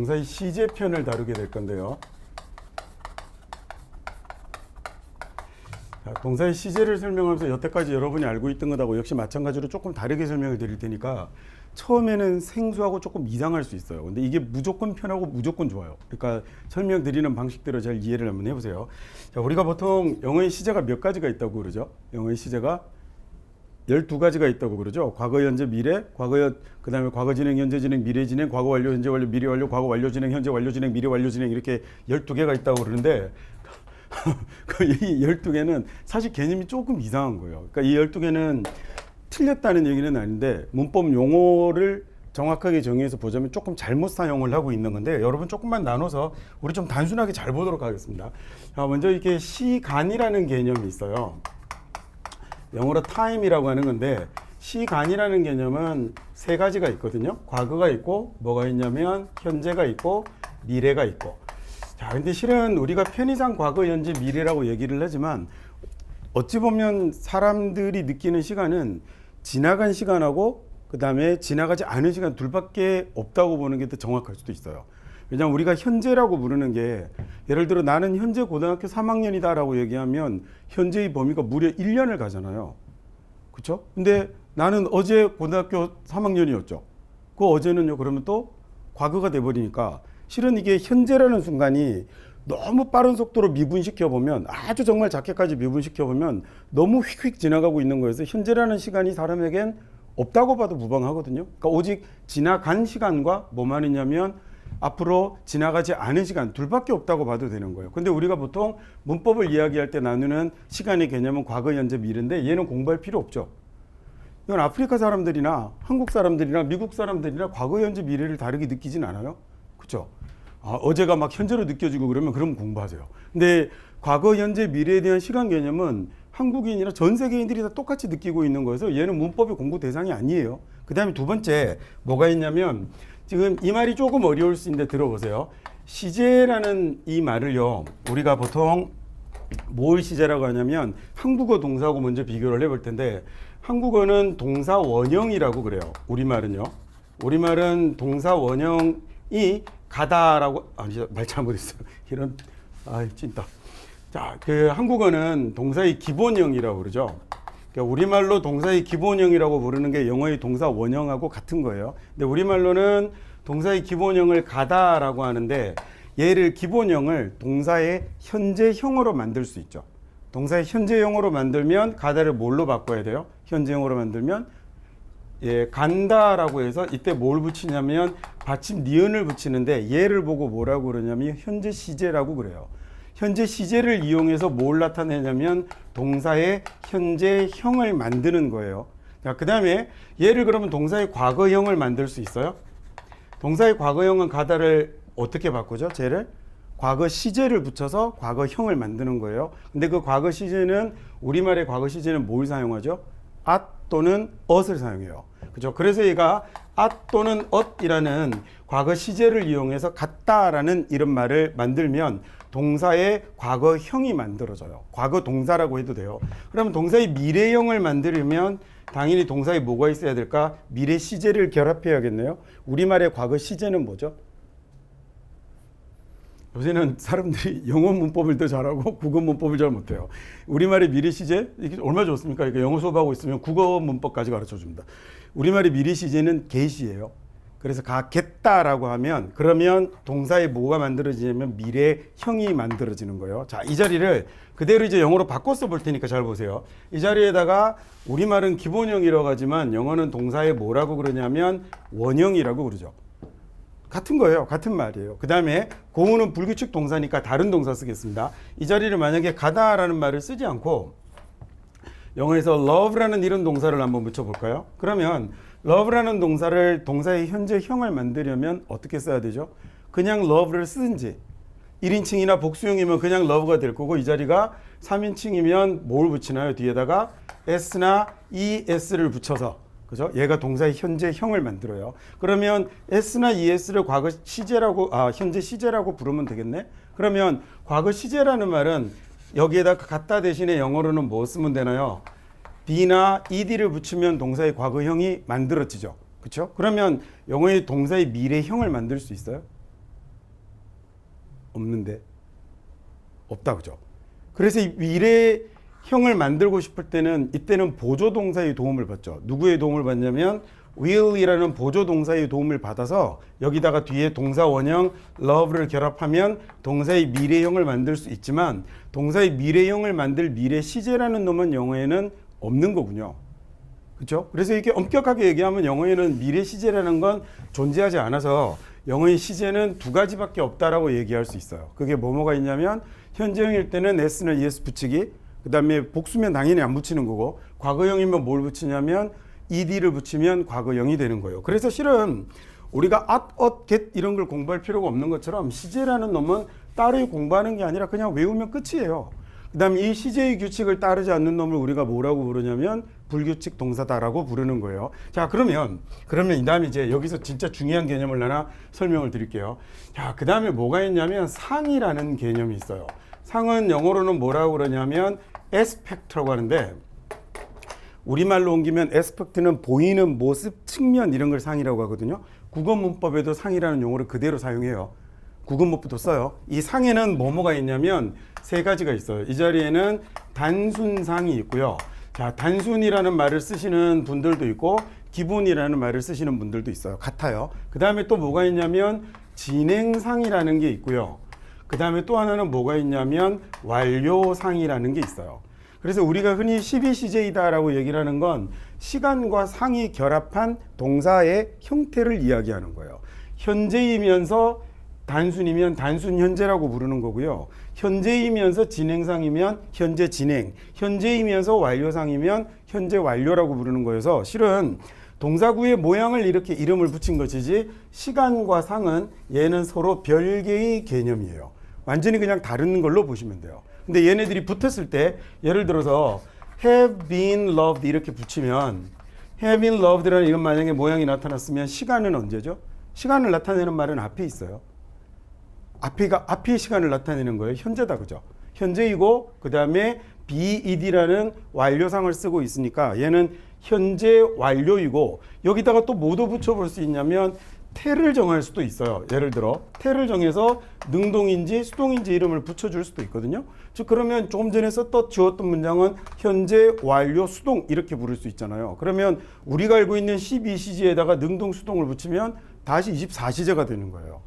동사의 시제 편을 다루게 될 건데요. 자, 동사의 시제를 설명하면서 여태까지 여러분이 알고 있던 것하고 역시 마찬가지로 조금 다르게 설명을 드릴 테니까 처음에는 생소하고 조금 이상할 수 있어요. 근데 이게 무조건 편하고 무조건 좋아요. 그러니까 설명드리는 방식대로 잘 이해를 한번 해보세요. 자, 우리가 보통 영어의 시제가 몇 가지가 있다고 그러죠? 영어의 시제가 12가지가 있다고 그러죠. 과거, 현재, 미래, 그 다음에 과거 진행, 현재 진행, 미래 진행, 과거 완료, 현재 완료, 미래 완료, 과거 완료 진행, 현재 완료 진행, 미래 완료 진행 이렇게 12개가 있다고 그러는데 이 12개는 사실 개념이 조금 이상한 거예요. 그러니까 이 12개는 틀렸다는 얘기는 아닌데 문법 용어를 정확하게 정의해서 보자면 조금 잘못 사용을 하고 있는 건데 여러분 조금만 나눠서 우리 좀 단순하게 잘 보도록 하겠습니다. 자, 먼저 이게 시간이라는 개념이 있어요. 영어로 time이라고 하는 건데 시간이라는 개념은 세 가지가 있거든요. 과거가 있고 뭐가 있냐면 현재가 있고 미래가 있고. 자, 근데 실은 우리가 편의상 과거, 현재, 미래라고 얘기를 하지만 어찌 보면 사람들이 느끼는 시간은 지나간 시간하고 그 다음에 지나가지 않은 시간 둘밖에 없다고 보는 게 더 정확할 수도 있어요. 왜냐하면 우리가 현재라고 부르는 게 예를 들어 나는 현재 고등학교 3학년이다 라고 얘기하면 현재의 범위가 무려 1년을 가잖아요. 그렇죠? 근데 나는 어제 고등학교 3학년이었죠. 그 어제는요 그러면 또 과거가 돼버리니까 실은 이게 현재라는 순간이 너무 빠른 속도로 미분시켜 보면 아주 정말 작게까지 미분시켜 보면 너무 휙휙 지나가고 있는 거여서 현재라는 시간이 사람에겐 없다고 봐도 무방하거든요. 그러니까 오직 지나간 시간과 뭐만 있냐면 앞으로 지나가지 않은 시간 둘밖에 없다고 봐도 되는 거예요. 근데 우리가 보통 문법을 이야기할 때 나누는 시간의 개념은 과거, 현재, 미래인데 얘는 공부할 필요 없죠. 이건 아프리카 사람들이나 한국 사람들이나 미국 사람들이나 과거, 현재, 미래를 다르게 느끼진 않아요. 그렇죠? 어제가 막 현재로 느껴지고 그러면 공부하세요. 근데 과거, 현재, 미래에 대한 시간 개념은 한국인이나 전 세계인들이 다 똑같이 느끼고 있는 거여서 얘는 문법의 공부 대상이 아니에요. 그 다음에 두 번째 뭐가 있냐면 지금 이 말이 조금 어려울 수 있는데 들어보세요. 시제라는 이 말을요 우리가 보통 뭘 시제라고 하냐면 한국어 동사하고 먼저 비교를 해볼 텐데 한국어는 동사 원형이라고 그래요. 우리말은요. 우리말은 동사 원형이 가다라고 아니 말 잘못했어요. 이런 찐따. 자, 그 한국어는 동사의 기본형이라고 그러죠. 그러니까 우리말로 동사의 기본형이라고 부르는 게 영어의 동사 원형하고 같은 거예요. 근데 우리말로는 동사의 기본형을 가다라고 하는데 얘를 기본형을 동사의 현재형으로 만들 수 있죠. 동사의 현재형으로 만들면 가다를 뭘로 바꿔야 돼요? 현재형으로 만들면 간다라고 해서 이때 뭘 붙이냐면 받침 니은을 붙이는데 얘를 보고 뭐라고 그러냐면 현재 시제라고 그래요. 현재 시제를 이용해서 뭘 나타내냐면 동사의 현재형을 만드는 거예요. 자, 그 다음에 얘를 그러면 동사의 과거형을 만들 수 있어요? 동사의 과거형은 가다를 어떻게 바꾸죠? 쟤를 과거 시제를 붙여서 과거형을 만드는 거예요. 근데 그 과거 시제는 우리말의 과거 시제는 뭘 사용하죠? at 또는 ot을 사용해요. 그죠? 그래서 얘가 at 또는 ot이라는 과거 시제를 이용해서 같다라는 이런 말을 만들면 동사의 과거형이 만들어져요. 과거 동사라고 해도 돼요. 그러면 동사의 미래형을 만들면 당연히 동사에 뭐가 있어야 될까? 미래 시제를 결합해야겠네요. 우리말의 과거 시제는 뭐죠? 요새는 사람들이 영어 문법을 더 잘하고 국어 문법을 잘 못해요. 우리말의 미래 시제 이게 얼마나 좋습니까? 이거 영어 수업하고 있으면 국어 문법까지 가르쳐 줍니다. 우리말의 미래 시제는 get이에요. 그래서 가겠다라고 하면 그러면 동사에 뭐가 만들어지냐면 미래형이 만들어지는 거예요. 자, 이 자리를 그대로 이제 영어로 바꿔 써볼 테니까 잘 보세요. 이 자리에다가 우리말은 기본형이라고 하지만 영어는 동사에 뭐라고 그러냐면 원형이라고 그러죠. 같은 거예요. 같은 말이에요. 그 다음에 고우는 불규칙 동사니까 다른 동사 쓰겠습니다. 이 자리를 만약에 가다라는 말을 쓰지 않고 영어에서 love라는 이런 동사를 한번 붙여볼까요? 그러면 love라는 동사를 동사의 현재형을 만들려면 어떻게 써야 되죠? 그냥 love를 쓰든지 1인칭이나 복수형이면 그냥 love가 될 거고 이 자리가 3인칭이면 뭘 붙이나요? 뒤에다가 s나 es를 붙여서 그죠? 얘가 동사의 현재형을 만들어요. 그러면 s나 es를 과거 시제라고 현재 시제라고 부르면 되겠네. 그러면 과거 시제라는 말은 여기에다 갖다 대신에 영어로는 뭐 쓰면 되나요? be나 ed를 붙이면 동사의 과거형이 만들어지죠. 그렇죠? 그러면 영어의 동사의 미래형을 만들 수 있어요? 없는데 없다 그죠? 그래서 이 미래형을 만들고 싶을 때는 이때는 보조동사의 도움을 받죠. 누구의 도움을 받냐면 will이라는 보조동사의 도움을 받아서 여기다가 뒤에 동사 원형 love를 결합하면 동사의 미래형을 만들 수 있지만 동사의 미래형을 만들 미래 시제라는 놈은 영어에는 없는 거군요. 그렇죠? 그래서 이렇게 엄격하게 얘기하면 영어에는 미래 시제라는 건 존재하지 않아서 영어의 시제는 두 가지밖에 없다라고 얘기할 수 있어요. 그게 뭐가 있냐면 현재형일 때는 s는 es 붙이기, 그 다음에 복수면 당연히 안 붙이는 거고 과거형이면 뭘 붙이냐면 ed를 붙이면 과거형이 되는 거예요. 그래서 실은 우리가 get 이런 걸 공부할 필요가 없는 것처럼 시제라는 놈은 따로 공부하는 게 아니라 그냥 외우면 끝이에요. 그 다음에 이 시제의 규칙을 따르지 않는 놈을 우리가 뭐라고 부르냐면 불규칙 동사다라고 부르는 거예요. 자, 그러면 이 다음에 이제 여기서 진짜 중요한 개념을 하나 설명을 드릴게요. 자, 그 다음에 뭐가 있냐면 상이라는 개념이 있어요. 상은 영어로는 뭐라고 그러냐면 aspect라고 하는데 우리말로 옮기면 aspect는 보이는 모습, 측면 이런 걸 상이라고 하거든요. 국어 문법에도 상이라는 용어를 그대로 사용해요. 국어 문법도 써요. 이 상에는 뭐가 있냐면 세 가지가 있어요. 이 자리에는 단순상이 있고요. 자, 단순이라는 말을 쓰시는 분들도 있고 기본이라는 말을 쓰시는 분들도 있어요. 같아요. 그 다음에 또 뭐가 있냐면 진행상이라는 게 있고요. 그 다음에 또 하나는 뭐가 있냐면 완료상이라는 게 있어요. 그래서 우리가 흔히 12CJ다라고 얘기를 하는 건 시간과 상이 결합한 동사의 형태를 이야기하는 거예요. 현재이면서 단순이면 단순 현재라고 부르는 거고요. 현재이면서 진행상이면 현재 진행, 현재이면서 완료상이면 현재 완료라고 부르는 거여서 실은 동사구의 모양을 이렇게 이름을 붙인 것이지 시간과 상은 얘는 서로 별개의 개념이에요. 완전히 그냥 다른 걸로 보시면 돼요. 근데 얘네들이 붙었을 때 예를 들어서 have been loved 이렇게 붙이면 have been loved라는 이런 만약에 모양이 나타났으면 시간은 언제죠? 시간을 나타내는 말은 앞에 있어요. 앞이 시간을 나타내는 거예요. 현재다 그죠? 현재이고 그 다음에 BED라는 완료상을 쓰고 있으니까 얘는 현재 완료이고 여기다가 또 뭐도 붙여볼 수 있냐면 태를 정할 수도 있어요. 예를 들어 태를 정해서 능동인지 수동인지 이름을 붙여줄 수도 있거든요. 즉 그러면 조금 전에 지웠던 문장은 현재 완료 수동 이렇게 부를 수 있잖아요. 그러면 우리가 알고 있는 12CG에다가 능동 수동을 붙이면 다시 24CG가 되는 거예요.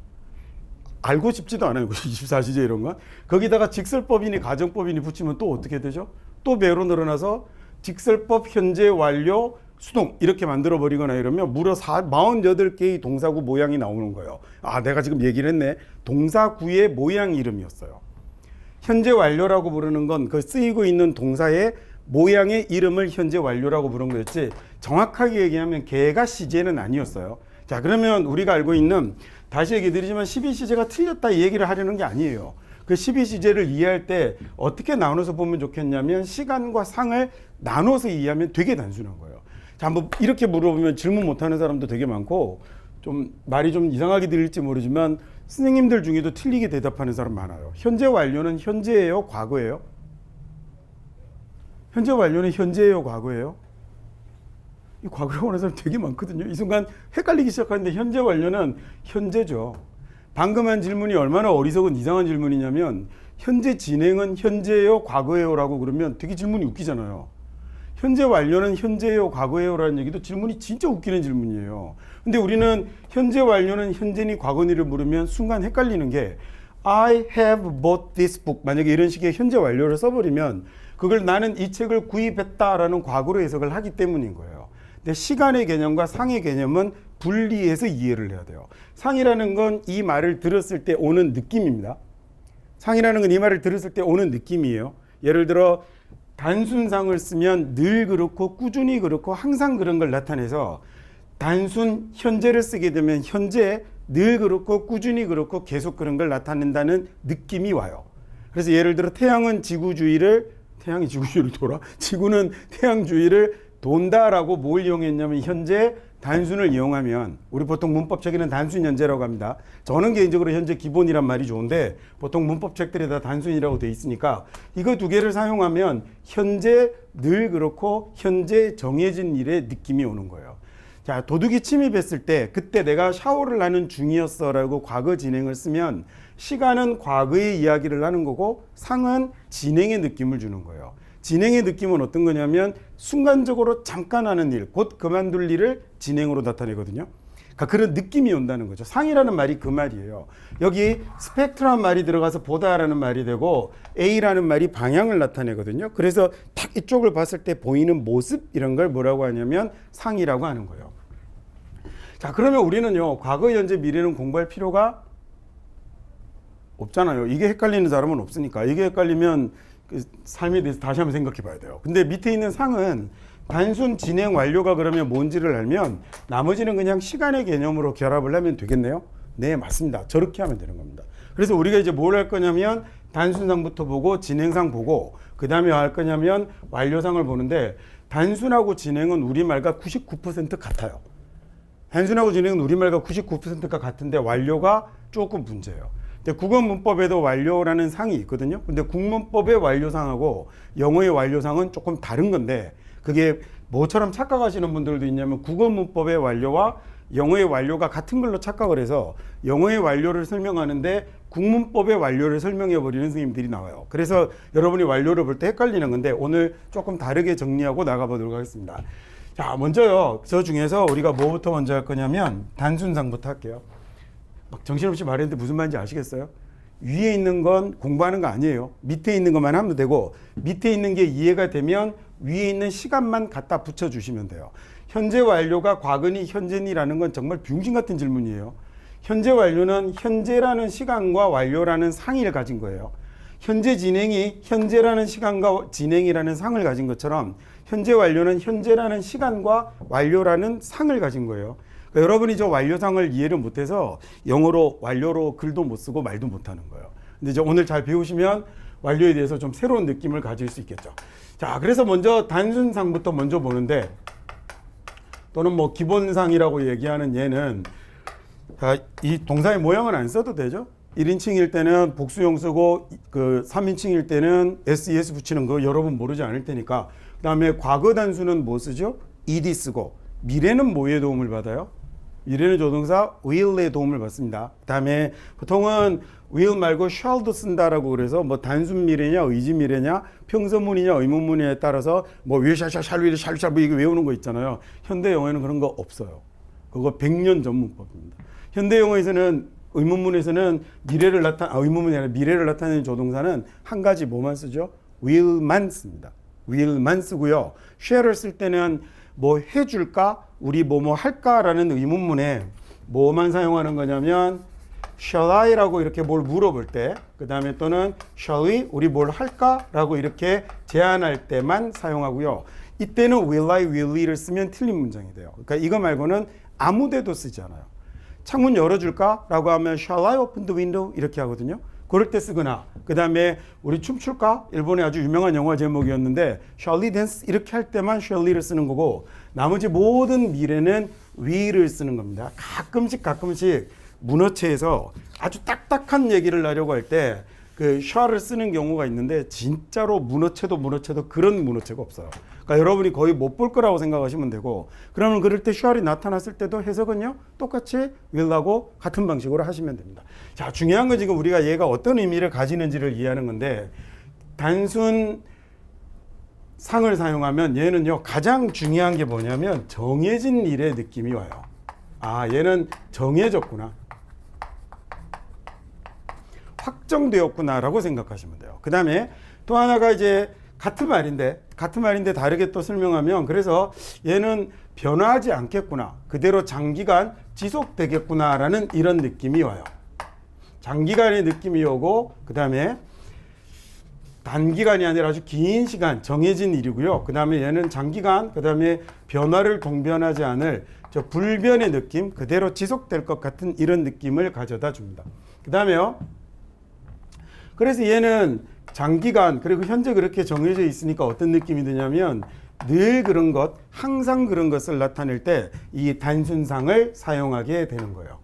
알고 싶지도 않아요. 24CG 이런 건. 거기다가 직설법이니 가정법이니 붙이면 또 어떻게 되죠? 또 매로 늘어나서 직설법 현재 완료 수동 이렇게 만들어 버리거나 이러면 무려 48개의 동사구 모양이 나오는 거예요. 아, 내가 지금 얘기를 했네. 동사구의 모양 이름이었어요. 현재 완료라고 부르는 건 그 쓰이고 있는 동사의 모양의 이름을 현재 완료라고 부른 거였지 정확하게 얘기하면 걔가 시제는 아니었어요. 자, 그러면 우리가 알고 있는 다시 얘기 드리지만 12시제가 틀렸다 이 얘기를 하려는 게 아니에요. 그 12시제를 이해할 때 어떻게 나눠서 보면 좋겠냐면 시간과 상을 나눠서 이해하면 되게 단순한 거예요. 자, 한번 이렇게 물어보면 질문 못하는 사람도 되게 많고 좀 말이 좀 이상하게 들릴지 모르지만 선생님들 중에도 틀리게 대답하는 사람 많아요. 현재 완료는 현재예요? 과거예요? 현재 완료는 현재예요? 과거예요? 이 과거라고 하는 사람 되게 많거든요. 이 순간 헷갈리기 시작하는데 현재 완료는 현재죠. 방금 한 질문이 얼마나 어리석은 이상한 질문이냐면 현재 진행은 현재예요? 과거예요? 라고 그러면 되게 질문이 웃기잖아요. 현재 완료는 현재예요? 과거예요? 라는 얘기도 질문이 진짜 웃기는 질문이에요. 근데 우리는 현재 완료는 현재니 과거니를 물으면 순간 헷갈리는 게 I have bought this book 만약에 이런 식의 현재 완료를 써버리면 그걸 나는 이 책을 구입했다라는 과거로 해석을 하기 때문인 거예요. 근데 시간의 개념과 상의 개념은 분리해서 이해를 해야 돼요. 상이라는 건 이 말을 들었을 때 오는 느낌입니다. 상이라는 건 이 말을 들었을 때 오는 느낌이에요. 예를 들어 단순상을 쓰면 늘 그렇고 꾸준히 그렇고 항상 그런 걸 나타내서 단순 현재를 쓰게 되면 현재 늘 그렇고 꾸준히 그렇고 계속 그런 걸 나타낸다는 느낌이 와요. 그래서 예를 들어 태양이 지구주위를 돌아 지구는 태양 주위를 돈다라고 뭘 이용했냐면 현재 단순을 이용하면 우리 보통 문법책에는 단순 현재라고 합니다. 저는 개인적으로 현재 기본이란 말이 좋은데 보통 문법책들이 다 단순이라고 돼 있으니까 이거 두 개를 사용하면 현재 늘 그렇고 현재 정해진 일의 느낌이 오는 거예요. 자, 도둑이 침입했을 때 그때 내가 샤워를 하는 중이었어라고 과거 진행을 쓰면 시간은 과거의 이야기를 하는 거고 상은 진행의 느낌을 주는 거예요. 진행의 느낌은 어떤 거냐면 순간적으로 잠깐 하는 일, 곧 그만둘 일을 진행으로 나타내거든요. 그러니까 그런 느낌이 온다는 거죠. 상이라는 말이 그 말이에요. 여기 스펙트라는 말이 들어가서 보다라는 말이 되고 A라는 말이 방향을 나타내거든요. 그래서 딱 이쪽을 봤을 때 보이는 모습 이런 걸 뭐라고 하냐면 상이라고 하는 거예요. 자, 그러면 우리는요, 과거, 현재, 미래는 공부할 필요가 없잖아요. 이게 헷갈리는 사람은 없으니까. 이게 헷갈리면 그 삶에 대해서 다시 한번 생각해 봐야 돼요. 근데 밑에 있는 상은 단순 진행 완료가 그러면 뭔지를 알면 나머지는 그냥 시간의 개념으로 결합을 하면 되겠네요. 네, 맞습니다. 저렇게 하면 되는 겁니다. 그래서 우리가 이제 뭘 할 거냐면 단순상부터 보고 진행상 보고 그 다음에 할 거냐면 완료상을 보는데 단순하고 진행은 우리말과 99% 같아요. 단순하고 진행은 우리말과 99%가 같은데 완료가 조금 문제예요. 근데 국어 문법에도 완료라는 상이 있거든요. 근데 국문법의 완료상하고 영어의 완료상은 조금 다른 건데 그게 뭐처럼 착각하시는 분들도 있냐면 국어 문법의 완료와 영어의 완료가 같은 걸로 착각을 해서 영어의 완료를 설명하는데 국문법의 완료를 설명해 버리는 선생님들이 나와요. 그래서 여러분이 완료를 볼 때 헷갈리는 건데 오늘 조금 다르게 정리하고 나가보도록 하겠습니다. 자, 먼저요. 저 중에서 우리가 뭐부터 먼저 할 거냐면 단순상부터 할게요. 막 정신없이 말했는데 무슨 말인지 아시겠어요? 위에 있는 건 공부하는 거 아니에요. 밑에 있는 것만 하면 되고 밑에 있는 게 이해가 되면 위에 있는 시간만 갖다 붙여주시면 돼요. 현재 완료가 과거니 현재니라는 건 정말 병신 같은 질문이에요. 현재 완료는 현재라는 시간과 완료라는 상의를 가진 거예요. 현재 진행이 현재라는 시간과 진행이라는 상을 가진 것처럼 현재 완료는 현재라는 시간과 완료라는 상을 가진 거예요. 그러니까 여러분이 저 완료상을 이해를 못해서 영어로 완료로 글도 못 쓰고 말도 못하는 거예요. 근데 이제 오늘 잘 배우시면 완료에 대해서 좀 새로운 느낌을 가질 수 있겠죠. 자, 그래서 먼저 단순상부터 먼저 보는데 또는 뭐 기본상이라고 얘기하는 얘는 이 동사의 모양은 안 써도 되죠. 1인칭일 때는 복수형 쓰고 그 3인칭일 때는 SES 붙이는 거 여러분 모르지 않을 테니까. 그 다음에 과거 단수는 뭐 쓰죠? ED 쓰고 미래는 뭐의 도움을 받아요? 미래는 조동사 will의 도움을 받습니다. 그 다음에 보통은 will 말고 shall도 쓴다라고 그래서 뭐 단순 미래냐 의지 미래냐 평서문이냐 의문문에 따라서 뭐 will, shall, will, shall 뭐 이거 외우는 거 있잖아요. 현대 영어에는 그런 거 없어요. 그거 100년 전문법입니다. 현대 영어에서는 의문문에서는 의문문이 아니라 미래를 나타내는 조동사는 한 가지 뭐만 쓰죠? will만 씁니다. will만 쓰고요. shall을 쓸 때는 뭐 해줄까? 우리 뭐뭐 할까라는 의문문에 뭐만 사용하는 거냐면 shall I라고 이렇게 뭘 물어볼 때, 그 다음에 또는 shall we? 우리 뭘 할까? 라고 이렇게 제안할 때만 사용하고요. 이때는 will I, will we를 쓰면 틀린 문장이 돼요. 그러니까 이거 말고는 아무 데도 쓰지 않아요. 창문 열어줄까? 라고 하면 shall I open the window? 이렇게 하거든요. 그럴 때 쓰거나 그 다음에 우리 춤출까? 일본의 아주 유명한 영화 제목이었는데 shall we dance? 이렇게 할 때만 shall we를 쓰는 거고 나머지 모든 미래는 we를 쓰는 겁니다. 가끔씩 문어체에서 아주 딱딱한 얘기를 하려고 할 때 그 shall을 쓰는 경우가 있는데 진짜로 문어체도 그런 문어체가 없어요. 그러니까 여러분이 거의 못 볼 거라고 생각하시면 되고 그러면 그럴 때 shall이 나타났을 때도 해석은요 똑같이 will하고 같은 방식으로 하시면 됩니다. 자, 중요한 건 지금 우리가 얘가 어떤 의미를 가지는지를 이해하는 건데 단순 상을 사용하면 얘는요 가장 중요한 게 뭐냐면 정해진 일의 느낌이 와요. 아, 얘는 정해졌구나, 확정되었구나라고 생각하시면 돼요. 그 다음에 또 하나가 이제 같은 말인데 다르게 또 설명하면 그래서 얘는 변화하지 않겠구나, 그대로 장기간 지속되겠구나라는 이런 느낌이 와요. 장기간의 느낌이 오고 그 다음에 단기간이 아니라 아주 긴 시간 정해진 일이고요. 그 다음에 얘는 장기간 그 다음에 변화를 동변하지 않을 저 불변의 느낌, 그대로 지속될 것 같은 이런 느낌을 가져다 줍니다. 그 다음에요. 그래서 얘는 장기간 그리고 현재 그렇게 정해져 있으니까 어떤 느낌이 드냐면 늘 그런 것, 항상 그런 것을 나타낼 때 이 단순상을 사용하게 되는 거예요.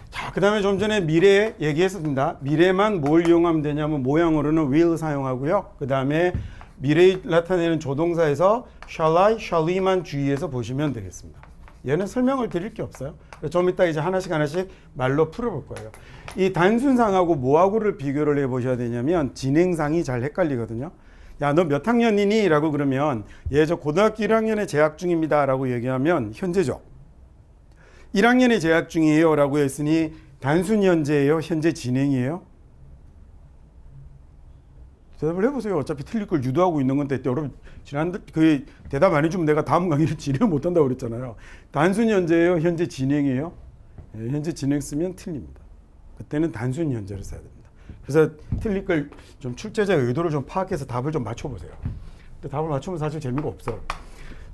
자, 그 다음에 좀 전에 미래 얘기했습니다. 미래만 뭘 이용하면 되냐면 모양으로는 will 사용하고요. 그 다음에 미래 나타내는 조동사에서 shall I, shall we만 주의해서 보시면 되겠습니다. 얘는 설명을 드릴 게 없어요. 좀 이따 이제 하나씩 말로 풀어볼 거예요. 이 단순상하고 뭐하고를 비교를 해보셔야 되냐면 진행상이 잘 헷갈리거든요. 야, 너 몇 학년이니? 라고 그러면 예, 저 고등학교 1학년에 재학 중입니다. 라고 얘기하면 현재죠. 1학년에 재학 중이에요. 라고 했으니 단순 현재예요? 현재 진행이에요? 대답을 해보세요. 어차피 틀릴 걸 유도하고 있는 건데 여러분 지난 그 대답 안 해주면 내가 다음 강의를 진행 못한다고 그랬잖아요. 단순 현재예요? 현재 진행이에요? 예, 현재 진행 쓰면 틀립니다. 그때는 단순 현재를 써야 됩니다. 그래서 틀릴 걸 좀 출제자의 의도를 좀 파악해서 답을 좀 맞춰보세요. 근데 답을 맞추면 사실 재미가 없어요.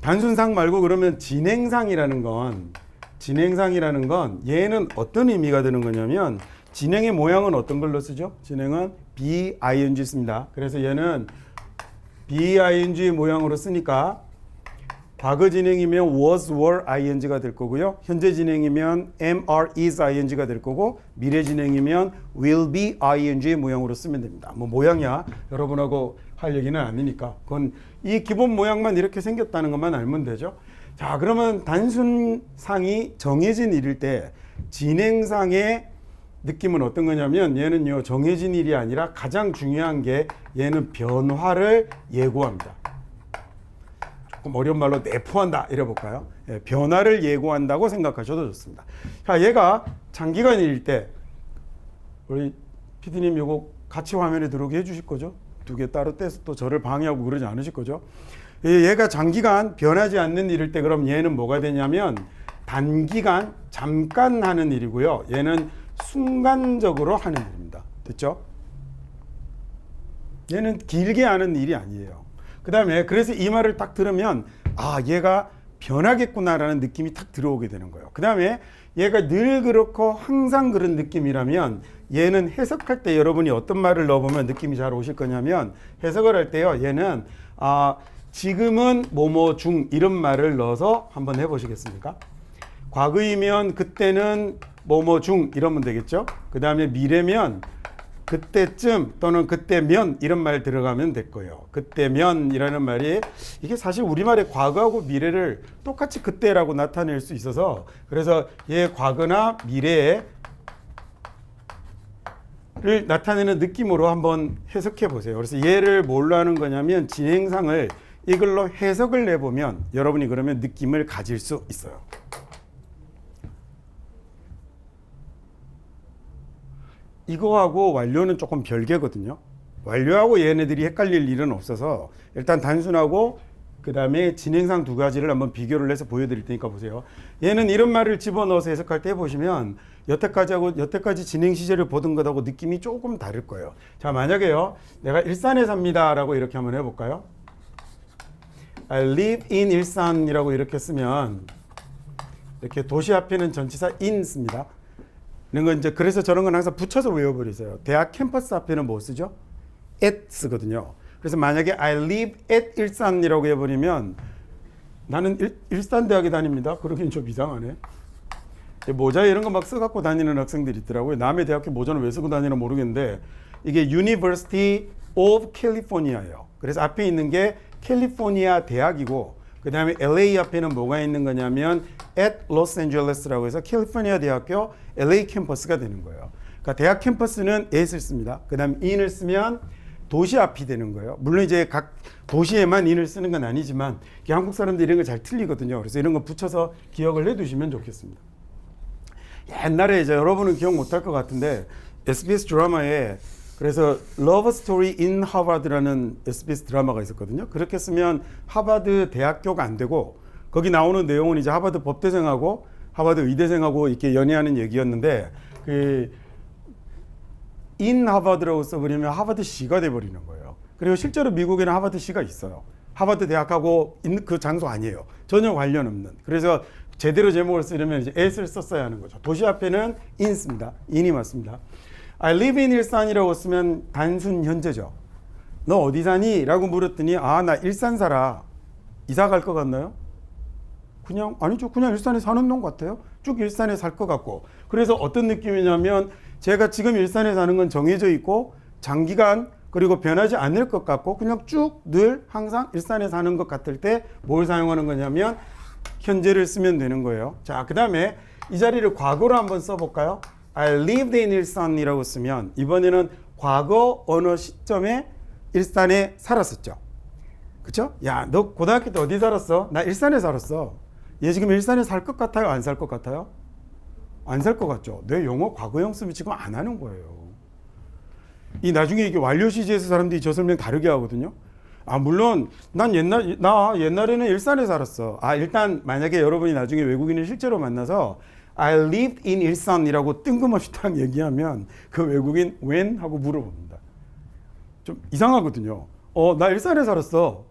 단순상 말고 그러면 진행상이라는 건 얘는 어떤 의미가 되는 거냐면 진행의 모양은 어떤 걸로 쓰죠? 진행은 BING 씁니다. 그래서 얘는 BING 모양으로 쓰니까 과거 진행이면 was, were, ing가 될 거고요. 현재 진행이면 am, are, is, ing가 될 거고 미래 진행이면 will be, ing 모양으로 쓰면 됩니다. 뭐 모양이야 여러분하고 할 얘기는 아니니까 그건 이 기본 모양만 이렇게 생겼다는 것만 알면 되죠. 자, 그러면 단순상이 정해진 일일 때 진행상의 느낌은 어떤 거냐면 얘는요 정해진 일이 아니라 가장 중요한 게 얘는 변화를 예고합니다. 조금 어려운 말로 내포한다 이래 볼까요? 예, 변화를 예고한다고 생각하셔도 좋습니다. 자, 얘가 장기간일 때 우리 PD님 요거 같이 화면에 들어오게 해주실 거죠? 두 개 따로 떼서 또 저를 방해하고 그러지 않으실 거죠? 얘가 장기간 변하지 않는 일일 때 그럼 얘는 뭐가 되냐면 단기간 잠깐 하는 일이고요. 얘는 순간적으로 하는 일입니다. 됐죠? 얘는 길게 하는 일이 아니에요. 그 다음에 그래서 이 말을 딱 들으면 아, 얘가 변하겠구나라는 느낌이 탁 들어오게 되는 거예요. 그 다음에 얘가 늘 그렇고 항상 그런 느낌이라면 얘는 해석할 때 여러분이 어떤 말을 넣어보면 느낌이 잘 오실 거냐면 해석을 할 때요. 얘는 지금은 뭐뭐 중 이런 말을 넣어서 한번 해보시겠습니까? 과거이면 그때는 뭐뭐 중 이러면 되겠죠. 그 다음에 미래면 그때쯤 또는 그때면 이런 말 들어가면 될 거예요. 그때면이라는 말이 이게 사실 우리말의 과거하고 미래를 똑같이 그때라고 나타낼 수 있어서 그래서 얘 과거나 미래를 나타내는 느낌으로 한번 해석해 보세요. 그래서 얘를 뭘로 하는 거냐면 진행상을 이걸로 해석을 내보면 여러분이 그러면 느낌을 가질 수 있어요. 이거하고 완료는 조금 별개거든요. 완료하고 얘네들이 헷갈릴 일은 없어서 일단 단순하고 그 다음에 진행상 두 가지를 한번 비교를 해서 보여드릴 테니까 보세요. 얘는 이런 말을 집어넣어서 해석할 때 보시면 여태까지 진행 시제를 보던 것하고 느낌이 조금 다를 거예요. 자, 만약에요 내가 일산에 삽니다 라고 이렇게 한번 해볼까요? I live in 일산이라고 이렇게 쓰면 이렇게 도시 앞에는 전치사 in 씁니다. 이런 건 이제 그래서 저런 건 항상 붙여서 외워버리세요. 대학 캠퍼스 앞에는 뭐 쓰죠? at 쓰거든요. 그래서 만약에 I live at 일산이라고 해버리면 나는 일산 대학에 다닙니다. 그러기엔 좀 이상하네. 모자에 이런 거 막 써갖고 다니는 학생들이 있더라고요. 남의 대학교 모자는 왜 쓰고 다니나 모르겠는데 이게 University of California예요. 그래서 앞에 있는 게 캘리포니아 대학이고 그 다음에 LA 앞에는 뭐가 있는 거냐면 at Los Angeles라고 해서 캘리포니아 대학교 LA 캠퍼스가 되는 거예요. 그러니까 대학 캠퍼스는 at을 씁니다. 그 다음 in을 쓰면 도시 앞이 되는 거예요. 물론 이제 각 도시에만 in을 쓰는 건 아니지만 한국 사람들이 이런 거 잘 틀리거든요. 그래서 이런 거 붙여서 기억을 해두시면 좋겠습니다. 옛날에 이제 여러분은 기억 못할 것 같은데 SBS 드라마에 그래서 Love Story in Harvard라는 SBS 드라마가 있었거든요. 그렇게 쓰면 하버드 대학교가 안 되고 거기 나오는 내용은 이제 하버드 법대생하고 하버드 의대생하고 이렇게 연애하는 얘기였는데 그 in 하버드라고 써버리면 하버드시가 돼버리는 거예요. 그리고 실제로 미국에는 하버드시가 있어요. 하버드 대학하고 있는 그 장소 아니에요. 전혀 관련 없는. 그래서 제대로 제목을 쓰려면 이제 at을 썼어야 하는 거죠. 도시 앞에는 in 씁니다. in이 맞습니다. I live in 일산이라고 쓰면 단순 현재죠. 너 어디 사니? 라고 물었더니 나 일산 살아. 이사 갈 것 같나요? 아니죠. 그냥 일산에 사는 놈 같아요. 쭉 일산에 살 것 같고. 그래서 어떤 느낌이냐면 제가 지금 일산에 사는 건 정해져 있고 장기간 그리고 변하지 않을 것 같고 그냥 쭉 늘 항상 일산에 사는 것 같을 때 뭘 사용하는 거냐면 현재를 쓰면 되는 거예요. 자, 그 다음에 이 자리를 과거로 한번 써볼까요? I lived in 일산이라고 쓰면 이번에는 과거 어느 시점에 일산에 살았었죠. 그쵸? 야, 너 고등학교 때 어디 살았어? 나 일산에 살았어. 얘 지금 일산에 살 것 같아요? 안 살 것 같아요? 안 살 것 같죠? 내 영어 과거형 쓰면 지금 안 하는 거예요. 이 나중에 이게 완료 시제에서 사람들이 저 설명 다르게 하거든요. 아, 물론 나 옛날에는 일산에 살았어. 아, 일단 만약에 여러분이 나중에 외국인을 실제로 만나서 I lived in 일산이라고 뜬금없이 딱 얘기하면 그 외국인 when 하고 물어봅니다. 좀 이상하거든요. 나 일산에 살았어.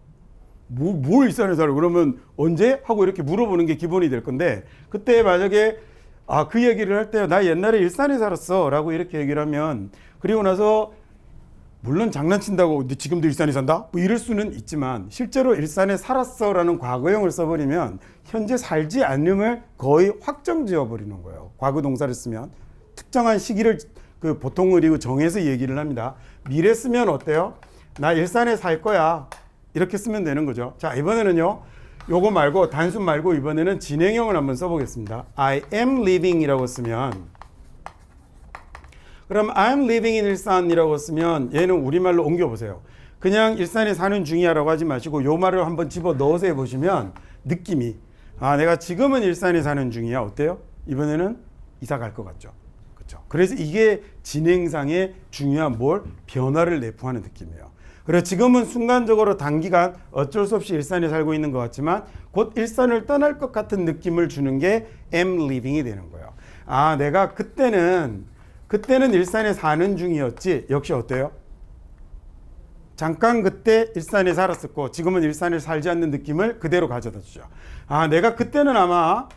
뭘 일산에 살아? 그러면 언제? 하고 이렇게 물어보는 게 기본이 될 건데, 그때 만약에 그 얘기를 할 때 나 옛날에 일산에 살았어 라고 이렇게 얘기를 하면, 그리고 나서 물론 장난친다고 너 지금도 일산에 산다? 뭐 이럴 수는 있지만 실제로 일산에 살았어 라는 과거형을 써버리면 현재 살지 않음을 거의 확정 지어버리는 거예요. 과거 동사를 쓰면 특정한 시기를 보통 그리고 정해서 얘기를 합니다. 미래 쓰면 어때요? 나 일산에 살 거야 이렇게 쓰면 되는 거죠. 자, 이번에는요, 요거 말고 단순 말고 이번에는 진행형을 한번 써보겠습니다. I am living 이라고 쓰면, 그럼 I'm living in 일산이라고 쓰면 얘는 우리말로 옮겨보세요. 그냥 일산에 사는 중이야 라고 하지 마시고 요 말을 한번 집어 넣어서 해보시면 느낌이, 내가 지금은 일산에 사는 중이야. 어때요? 이번에는 이사 갈 것 같죠. 그렇죠? 그래서 이게 진행상의 중요한 변화를 내포하는 느낌이에요. 그래서 지금은 순간적으로 단기간 어쩔 수 없이 일산에 살고 있는 것 같지만 곧 일산을 떠날 것 같은 느낌을 주는 게 am living이 되는 거예요. 내가 그때는 일산에 사는 중이었지. 역시 어때요? 잠깐 그때 일산에 살았었고 지금은 일산에 살지 않는 느낌을 그대로 가져다 주죠. 내가 그때는 아마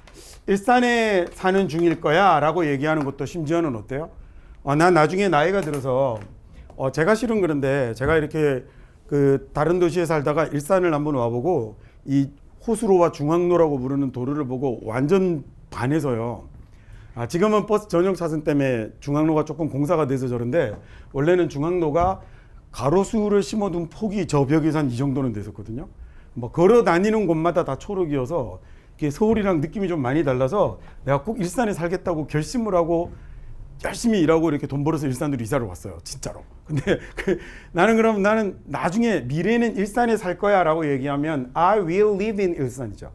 일산에 사는 중일 거야 라고 얘기하는 것도 심지어는 어때요? 난 나중에 나이가 들어서 제가 실은 그런데 제가 이렇게 다른 도시에 살다가 일산을 한번 와보고 이 호수로와 중앙로라고 부르는 도로를 보고 완전 반해서요. 지금은 버스 전용 차선 때문에 중앙로가 조금 공사가 돼서 저런데 원래는 중앙로가 가로수를 심어둔 폭이 저 벽에서 한 이 정도는 됐었거든요. 뭐 걸어 다니는 곳마다 다 초록이어서 이게 서울이랑 느낌이 좀 많이 달라서 내가 꼭 일산에 살겠다고 결심을 하고 열심히 일하고 이렇게 돈 벌어서 일산으로 이사를 왔어요. 진짜로. 근데 나는 나중에 미래는 일산에 살 거야 라고 얘기하면 I will live in 일산이죠.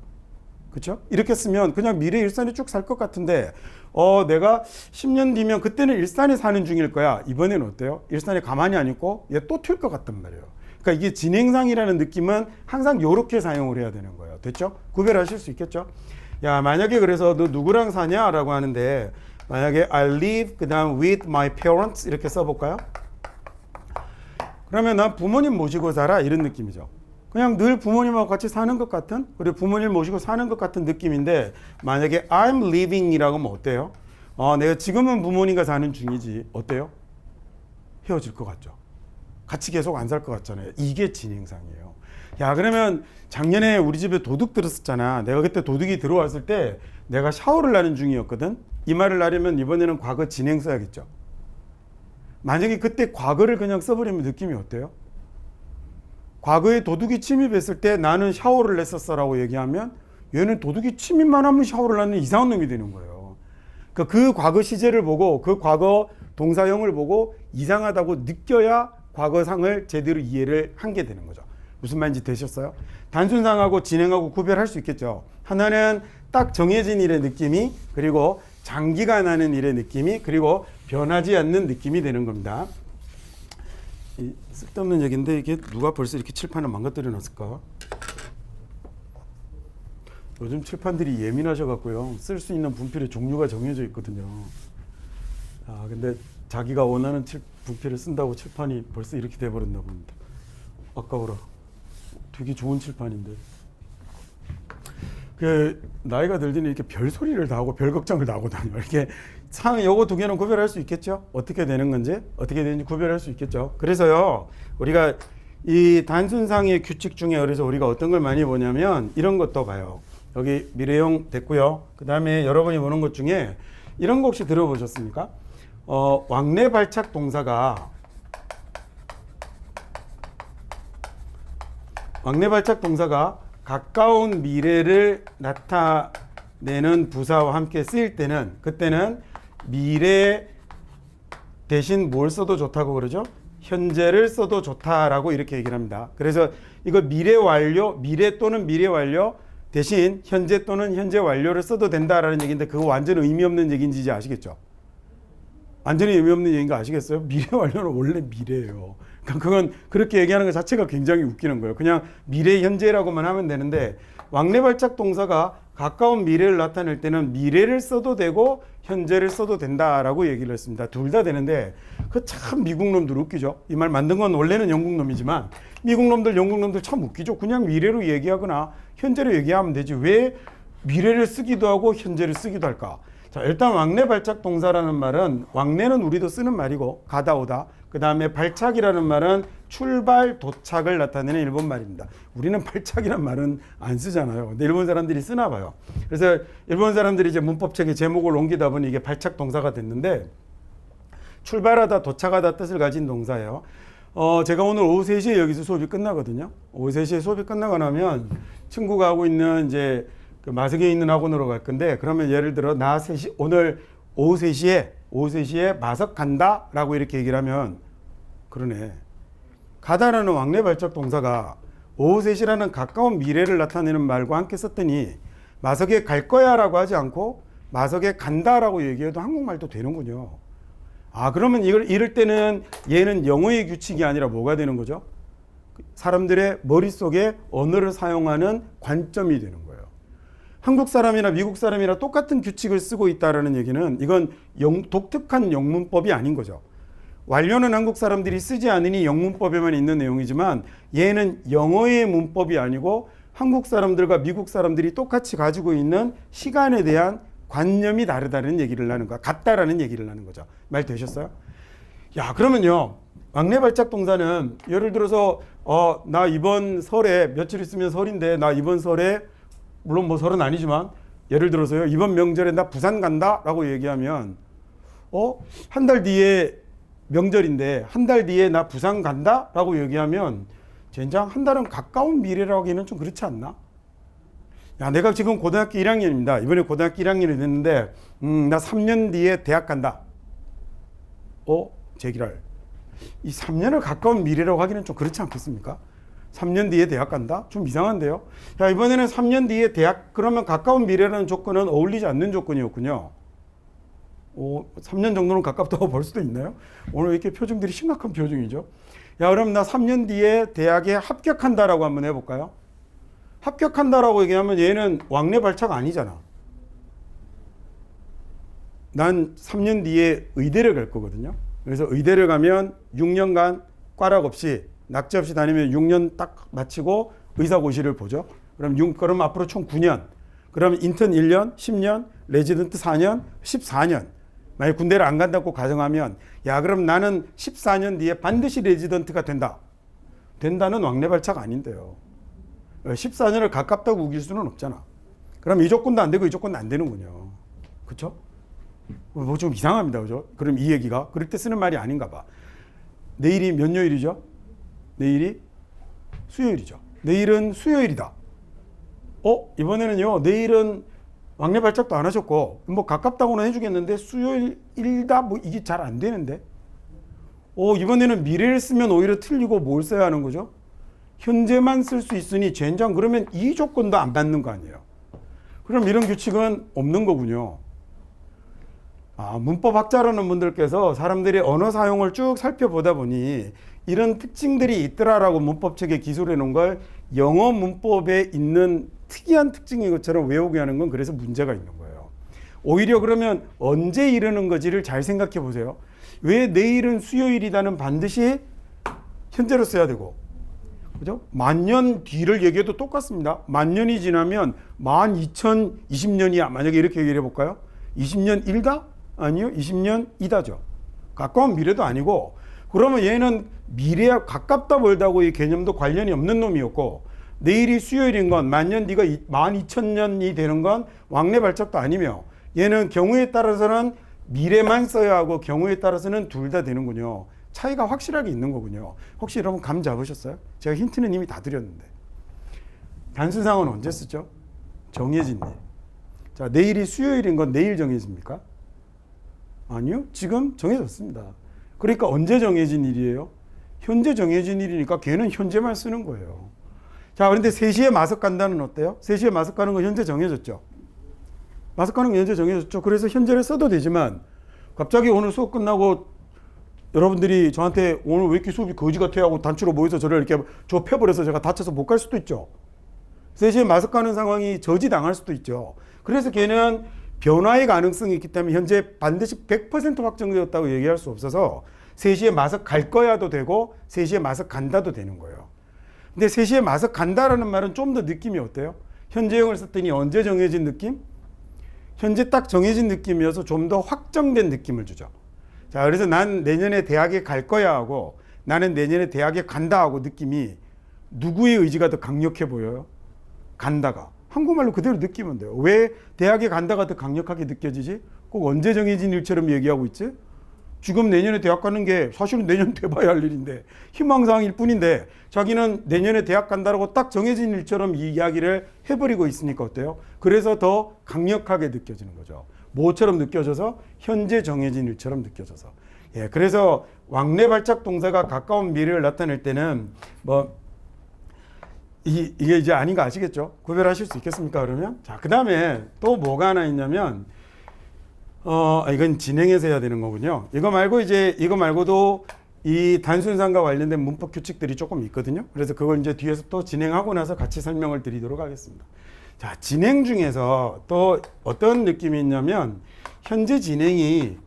그렇죠? 이렇게 쓰면 그냥 미래 일산에 쭉 살 것 같은데 내가 10년 뒤면 그때는 일산에 사는 중일 거야. 이번에는 어때요? 일산에 가만히 안 있고 얘 또 튈 것 같단 말이에요. 그러니까 이게 진행상이라는 느낌은 항상 이렇게 사용을 해야 되는 거예요. 됐죠? 구별하실 수 있겠죠? 야, 만약에 그래서 너 누구랑 사냐라고 하는데 만약에 I live 그다음 with my parents 이렇게 써볼까요? 그러면 난 부모님 모시고 살아 이런 느낌이죠. 그냥 늘 부모님하고 같이 사는 것 같은, 그리고 부모님 모시고 사는 것 같은 느낌인데 만약에 I'm living이라고 하면 어때요? 내가 지금은 부모님과 사는 중이지. 어때요? 헤어질 것 같죠. 같이 계속 안 살 것 같잖아요. 이게 진행상이에요. 야, 그러면 작년에 우리 집에 도둑 들었었잖아. 내가 그때 도둑이 들어왔을 때 내가 샤워를 하는 중이었거든. 이 말을 하려면 이번에는 과거 진행 써야겠죠. 만약에 그때 과거를 그냥 써버리면 느낌이 어때요? 과거에 도둑이 침입했을 때 나는 샤워를 했었어 라고 얘기하면 얘는 도둑이 침입만 하면 샤워를 하는 이상한 놈이 되는 거예요. 그 과거 시제를 보고 그 과거 동사형을 보고 이상하다고 느껴야 과거상을 제대로 이해를 한 게 되는 거죠. 무슨 말인지 되셨어요? 단순상하고 진행하고 구별할 수 있겠죠. 하나는 딱 정해진 일의 느낌이, 그리고 장기간 하는 일의 느낌이, 그리고 변하지 않는 느낌이 되는 겁니다. 쓸데없는 얘기인데 이게 누가 벌써 이렇게 칠판을 망가뜨려 놨을까? 요즘 칠판들이 예민하셔갖고요, 쓸 수 있는 분필의 종류가 정해져 있거든요. 근데 자기가 원하는 분필을 쓴다고 칠판이 벌써 이렇게 돼버렸나 봅니다. 아까워라. 되게 좋은 칠판인데. 나이가 들더니 이렇게 별 소리를 다 하고 별 걱정을 다 하고 다녀. 이렇게 요거 두 개는 구별할 수 있겠죠? 어떻게 되는 건지, 어떻게 되는지 구별할 수 있겠죠? 그래서요, 우리가 이 단순상의 규칙 중에 그래서 우리가 어떤 걸 많이 보냐면 이런 것도 봐요. 여기 미래형 됐고요. 그 다음에 여러분이 보는 것 중에 이런 거 혹시 들어보셨습니까? 왕래 발착 동사가 가까운 미래를 나타내는 부사와 함께 쓰일 때는 그때는 미래 대신 뭘 써도 좋다고 그러죠? 현재를 써도 좋다라고 이렇게 얘기를 합니다. 그래서 이거 미래 완료, 미래 또는 미래 완료 대신 현재 또는 현재 완료를 써도 된다라는 얘기인데 그거 완전 의미 없는 얘기인지 이제 아시겠죠? 완전히 의미 없는 얘기인 거 아시겠어요? 미래 완료는 원래 미래예요. 그러니까 그건 그렇게 얘기하는 것 자체가 굉장히 웃기는 거예요. 그냥 미래 현재라고만 하면 되는데 왕래발작 동사가 가까운 미래를 나타낼 때는 미래를 써도 되고 현재를 써도 된다라고 얘기를 했습니다. 둘 다 되는데 그 참 미국 놈들 웃기죠. 이 말 만든 건 원래는 영국 놈이지만 미국 놈들, 영국 놈들 참 웃기죠. 그냥 미래로 얘기하거나 현재로 얘기하면 되지 왜 미래를 쓰기도 하고 현재를 쓰기도 할까? 자, 일단 왕래발작 동사라는 말은 왕래는 우리도 쓰는 말이고 가다 오다. 그 다음에 발착이라는 말은 출발, 도착을 나타내는 일본 말입니다. 우리는 발착이란 말은 안 쓰잖아요. 근데 일본 사람들이 쓰나 봐요. 그래서 일본 사람들이 이제 문법책에 제목을 옮기다 보니 이게 발착 동사가 됐는데 출발하다, 도착하다 뜻을 가진 동사예요. 제가 오늘 오후 3시에 여기서 수업이 끝나거든요. 오후 3시에 수업이 끝나고 나면 친구가 하고 있는 이제 그 마석에 있는 학원으로 갈 건데 그러면 예를 들어 나 3시 오늘 오후 3시에 마석 간다라고 이렇게 얘기를 하면 그러네. 가다라는 왕래발작 동사가 오후 3시라는 가까운 미래를 나타내는 말과 함께 썼더니 마석에 갈 거야라고 하지 않고 마석에 간다라고 얘기해도 한국말도 되는군요. 아, 그러면 이럴 때는 얘는 영어의 규칙이 아니라 뭐가 되는 거죠? 사람들의 머릿속에 언어를 사용하는 관점이 되는 거예요. 한국 사람이나 미국 사람이나 똑같은 규칙을 쓰고 있다라는 얘기는 이건 독특한 영문법이 아닌 거죠. 완료는 한국 사람들이 쓰지 않으니 영문법에만 있는 내용이지만 얘는 영어의 문법이 아니고 한국 사람들과 미국 사람들이 똑같이 가지고 있는 시간에 대한 관념이 다르다는 얘기를 하는 거야. 같다라는 얘기를 하는 거죠. 말 되셨어요? 야, 그러면요. 왕래발작 동사는 예를 들어서 나 이번 설에 며칠 있으면 설인데 나 이번 설에 물론 뭐 설은 아니지만 예를 들어서요. 이번 명절에 나 부산 간다라고 얘기하면 한 달 뒤에 명절인데 한 달 뒤에 나 부산 간다라고 얘기하면 젠장 한 달은 가까운 미래라고 하기는 좀 그렇지 않나? 야, 내가 지금 고등학교 1학년입니다. 이번에 고등학교 1학년이 됐는데 나 3년 뒤에 대학 간다. 제기랄. 이 3년을 가까운 미래라고 하기는 좀 그렇지 않겠습니까? 3년 뒤에 대학 간다? 좀 이상한데요. 야, 이번에는 3년 뒤에 대학 그러면 가까운 미래라는 조건은 어울리지 않는 조건이었군요. 3년 정도는 가깝다고 볼 수도 있나요? 오늘 왜 이렇게 표정들이 심각한 표정이죠? 야, 그럼 나 3년 뒤에 대학에 합격한다라고 한번 해볼까요? 합격한다라고 얘기하면 얘는 왕래발작 아니잖아. 난 3년 뒤에 의대를 갈 거거든요. 그래서 의대를 가면 6년간 꽈락 없이 낙제 없이 다니면 6년 딱 마치고 의사고시를 보죠. 그럼 앞으로 총 9년. 그럼 인턴 1년, 10년, 레지던트 4년, 14년. 만약 군대를 안 간다고 가정하면 야, 그럼 나는 14년 뒤에 반드시 레지던트가 된다. 된다는 왕래발작 아닌데요. 14년을 가깝다고 우길 수는 없잖아. 그럼 이 조건도 안 되고 이 조건도 안 되는군요. 그렇죠? 뭐 좀 이상합니다. 그죠? 그럼 이 얘기가 그럴 때 쓰는 말이 아닌가 봐. 내일이 몇 요일이죠? 내일이 수요일이죠. 내일은 수요일이다. 이번에는요. 내일은 왕래발작도 안 하셨고 뭐 가깝다고는 해주겠는데 수요일이다 뭐 이게 잘 안 되는데 이번에는 미래를 쓰면 오히려 틀리고 뭘 써야 하는 거죠? 현재만 쓸 수 있으니 젠장 그러면 이 조건도 안 받는 거 아니에요. 그럼 이런 규칙은 없는 거군요. 문법학자라는 분들께서 사람들이 언어 사용을 쭉 살펴보다 보니 이런 특징들이 있더라라고 문법책에 기술해 놓은 걸 영어 문법에 있는 특이한 특징인 것처럼 외우게 하는 건 그래서 문제가 있는 거예요. 오히려 그러면 언제 이르는 거지를 잘 생각해 보세요. 왜 내일은 수요일이다는 반드시 현재로 써야 되고, 그죠? 만년 뒤를 얘기해도 똑같습니다. 만년이 지나면 12,020년이야. 만약에 이렇게 얘기를 해볼까요? 20년 일다? 아니요. 20년 이다죠. 가까운 미래도 아니고, 그러면 얘는 미래와 가깝다 멀다고 이 개념도 관련이 없는 놈이었고, 내일이 수요일인 건 만년 뒤가 12,000년이 되는 건 왕래발작도 아니며, 얘는 경우에 따라서는 미래만 써야 하고 경우에 따라서는 둘 다 되는군요. 차이가 확실하게 있는 거군요. 혹시 여러분 감 잡으셨어요? 제가 힌트는 이미 다 드렸는데. 단순상은 언제 쓰죠? 정해진 일. 자, 내일이 수요일인 건 내일 정해집니까? 아니요. 지금 정해졌습니다. 그러니까 언제 정해진 일이에요? 현재 정해진 일이니까 걔는 현재만 쓰는 거예요. 자, 그런데 3시에 마석 간다는 어때요? 3시에 마석 가는 거 현재 정해졌죠? 마석 가는 거 현재 정해졌죠? 그래서 현재를 써도 되지만 갑자기 오늘 수업 끝나고 여러분들이 저한테 오늘 왜 이렇게 수업이 거지 같아 하고 단체로 모여서 저를 이렇게 좁혀버려서 제가 다쳐서 못 갈 수도 있죠. 3시에 마석 가는 상황이 저지당할 수도 있죠. 그래서 걔는 변화의 가능성이 있기 때문에 현재 반드시 100% 확정되었다고 얘기할 수 없어서 3시에 마석 갈 거야도 되고 3시에 마석 간다도 되는 거예요. 근데 3시에 마석 간다라는 말은 좀 더 느낌이 어때요? 현재형을 썼더니 언제 정해진 느낌? 현재 딱 정해진 느낌이어서 좀 더 확정된 느낌을 주죠. 자, 그래서 난 내년에 대학에 갈 거야 하고 나는 내년에 대학에 간다 하고 느낌이 누구의 의지가 더 강력해 보여요? 간다가. 한국말로 그대로 느끼면 돼요. 왜 대학에 간다가 더 강력하게 느껴지지? 꼭 언제 정해진 일처럼 얘기하고 있지? 지금 내년에 대학 가는 게 사실은 내년 돼봐야 할 일인데 희망사항일 뿐인데 자기는 내년에 대학 간다라고 딱 정해진 일처럼 이 이야기를 해버리고 있으니까 어때요? 그래서 더 강력하게 느껴지는 거죠. 뭐처럼 느껴져서? 현재 정해진 일처럼 느껴져서. 예, 그래서 왕래 발작 동사가 가까운 미래를 나타낼 때는 이게 이제 아닌 거 아시겠죠? 구별하실 수 있겠습니까? 그러면 자, 그 다음에 또 뭐가 하나 있냐면 이건 진행해서 해야 되는 거군요. 이거 말고도 이 단순상과 관련된 문법 규칙들이 조금 있거든요. 그래서 그걸 이제 뒤에서 또 진행하고 나서 같이 설명을 드리도록 하겠습니다. 자, 진행 중에서 또 어떤 느낌이 있냐면 현재 진행이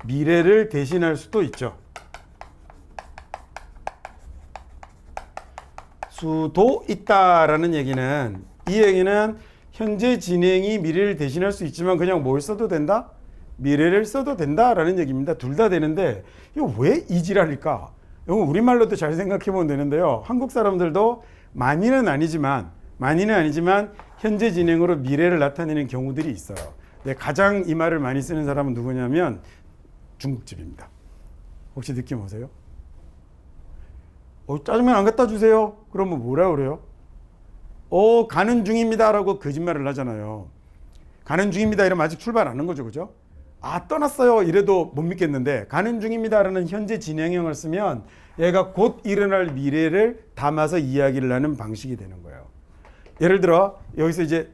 미래를 대신할 수도 있죠. 수도 있다라는 얘기는 이 얘기는 현재 진행이 미래를 대신할 수 있지만 그냥 뭘 써도 된다? 미래를 써도 된다라는 얘기입니다. 둘 다 되는데 이거 왜 이지랄일까? 이거 우리말로도 잘 생각해 보면 되는데요. 한국 사람들도 많이는 아니지만 현재 진행으로 미래를 나타내는 경우들이 있어요. 근데 가장 이 말을 많이 쓰는 사람은 누구냐면 중국집입니다. 혹시 느낌 오세요? 짜장면 안 갖다 주세요. 그러면 뭐라 그래요? 가는 중입니다라고 거짓말을 하잖아요. 가는 중입니다 이러면 아직 출발 안 한 거죠, 그죠? 떠났어요 이래도 못 믿겠는데 가는 중입니다라는 현재 진행형을 쓰면 얘가 곧 일어날 미래를 담아서 이야기를 하는 방식이 되는 거예요. 예를 들어 여기서 이제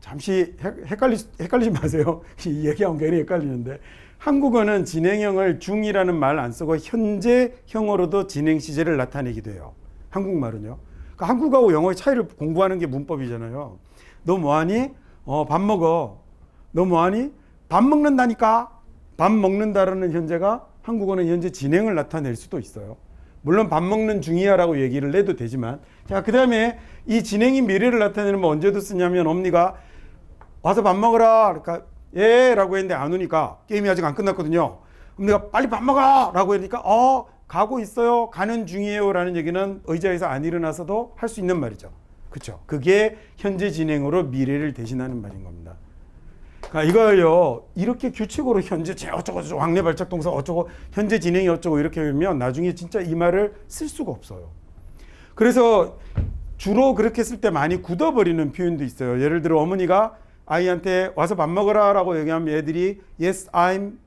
잠시 헷갈리지 마세요. 이 얘기하면 괜히 헷갈리는데 한국어는 진행형을 중이라는 말 안 쓰고 현재형으로도 진행 시제를 나타내기도 해요. 한국말은요. 그러니까 한국어하고 영어의 차이를 공부하는 게 문법이잖아요. 너 뭐하니? 밥 먹어. 너 뭐하니? 밥 먹는다니까. 밥 먹는다라는 현재가 한국어는 현재 진행을 나타낼 수도 있어요. 물론 밥 먹는 중이야라고 얘기를 해도 되지만 자, 그 다음에 이 진행이 미래를 나타내는 뭐 언제도 쓰냐면 엄니가 와서 밥 먹으라. 그러니까 예 라고 했는데 안 오니까 게임이 아직 안 끝났거든요. 그럼 내가 빨리 밥 먹어 라고 하니까 가고 있어요. 가는 중이에요 라는 얘기는 의자에서 안 일어나서도 할 수 있는 말이죠. 그렇죠? 그게 현재 진행으로 미래를 대신하는 말인 겁니다. 그러니까 이걸요 이렇게 규칙으로 현재 어쩌고 왕래 발작 동사 어쩌고 현재 진행이 어쩌고 이렇게 하면 나중에 진짜 이 말을 쓸 수가 없어요. 그래서 주로 그렇게 쓸 때 많이 굳어버리는 표현도 있어요. 예를 들어 어머니가 아이한테 와서 밥 먹으라 라고 얘기하면 애들이 yes I'm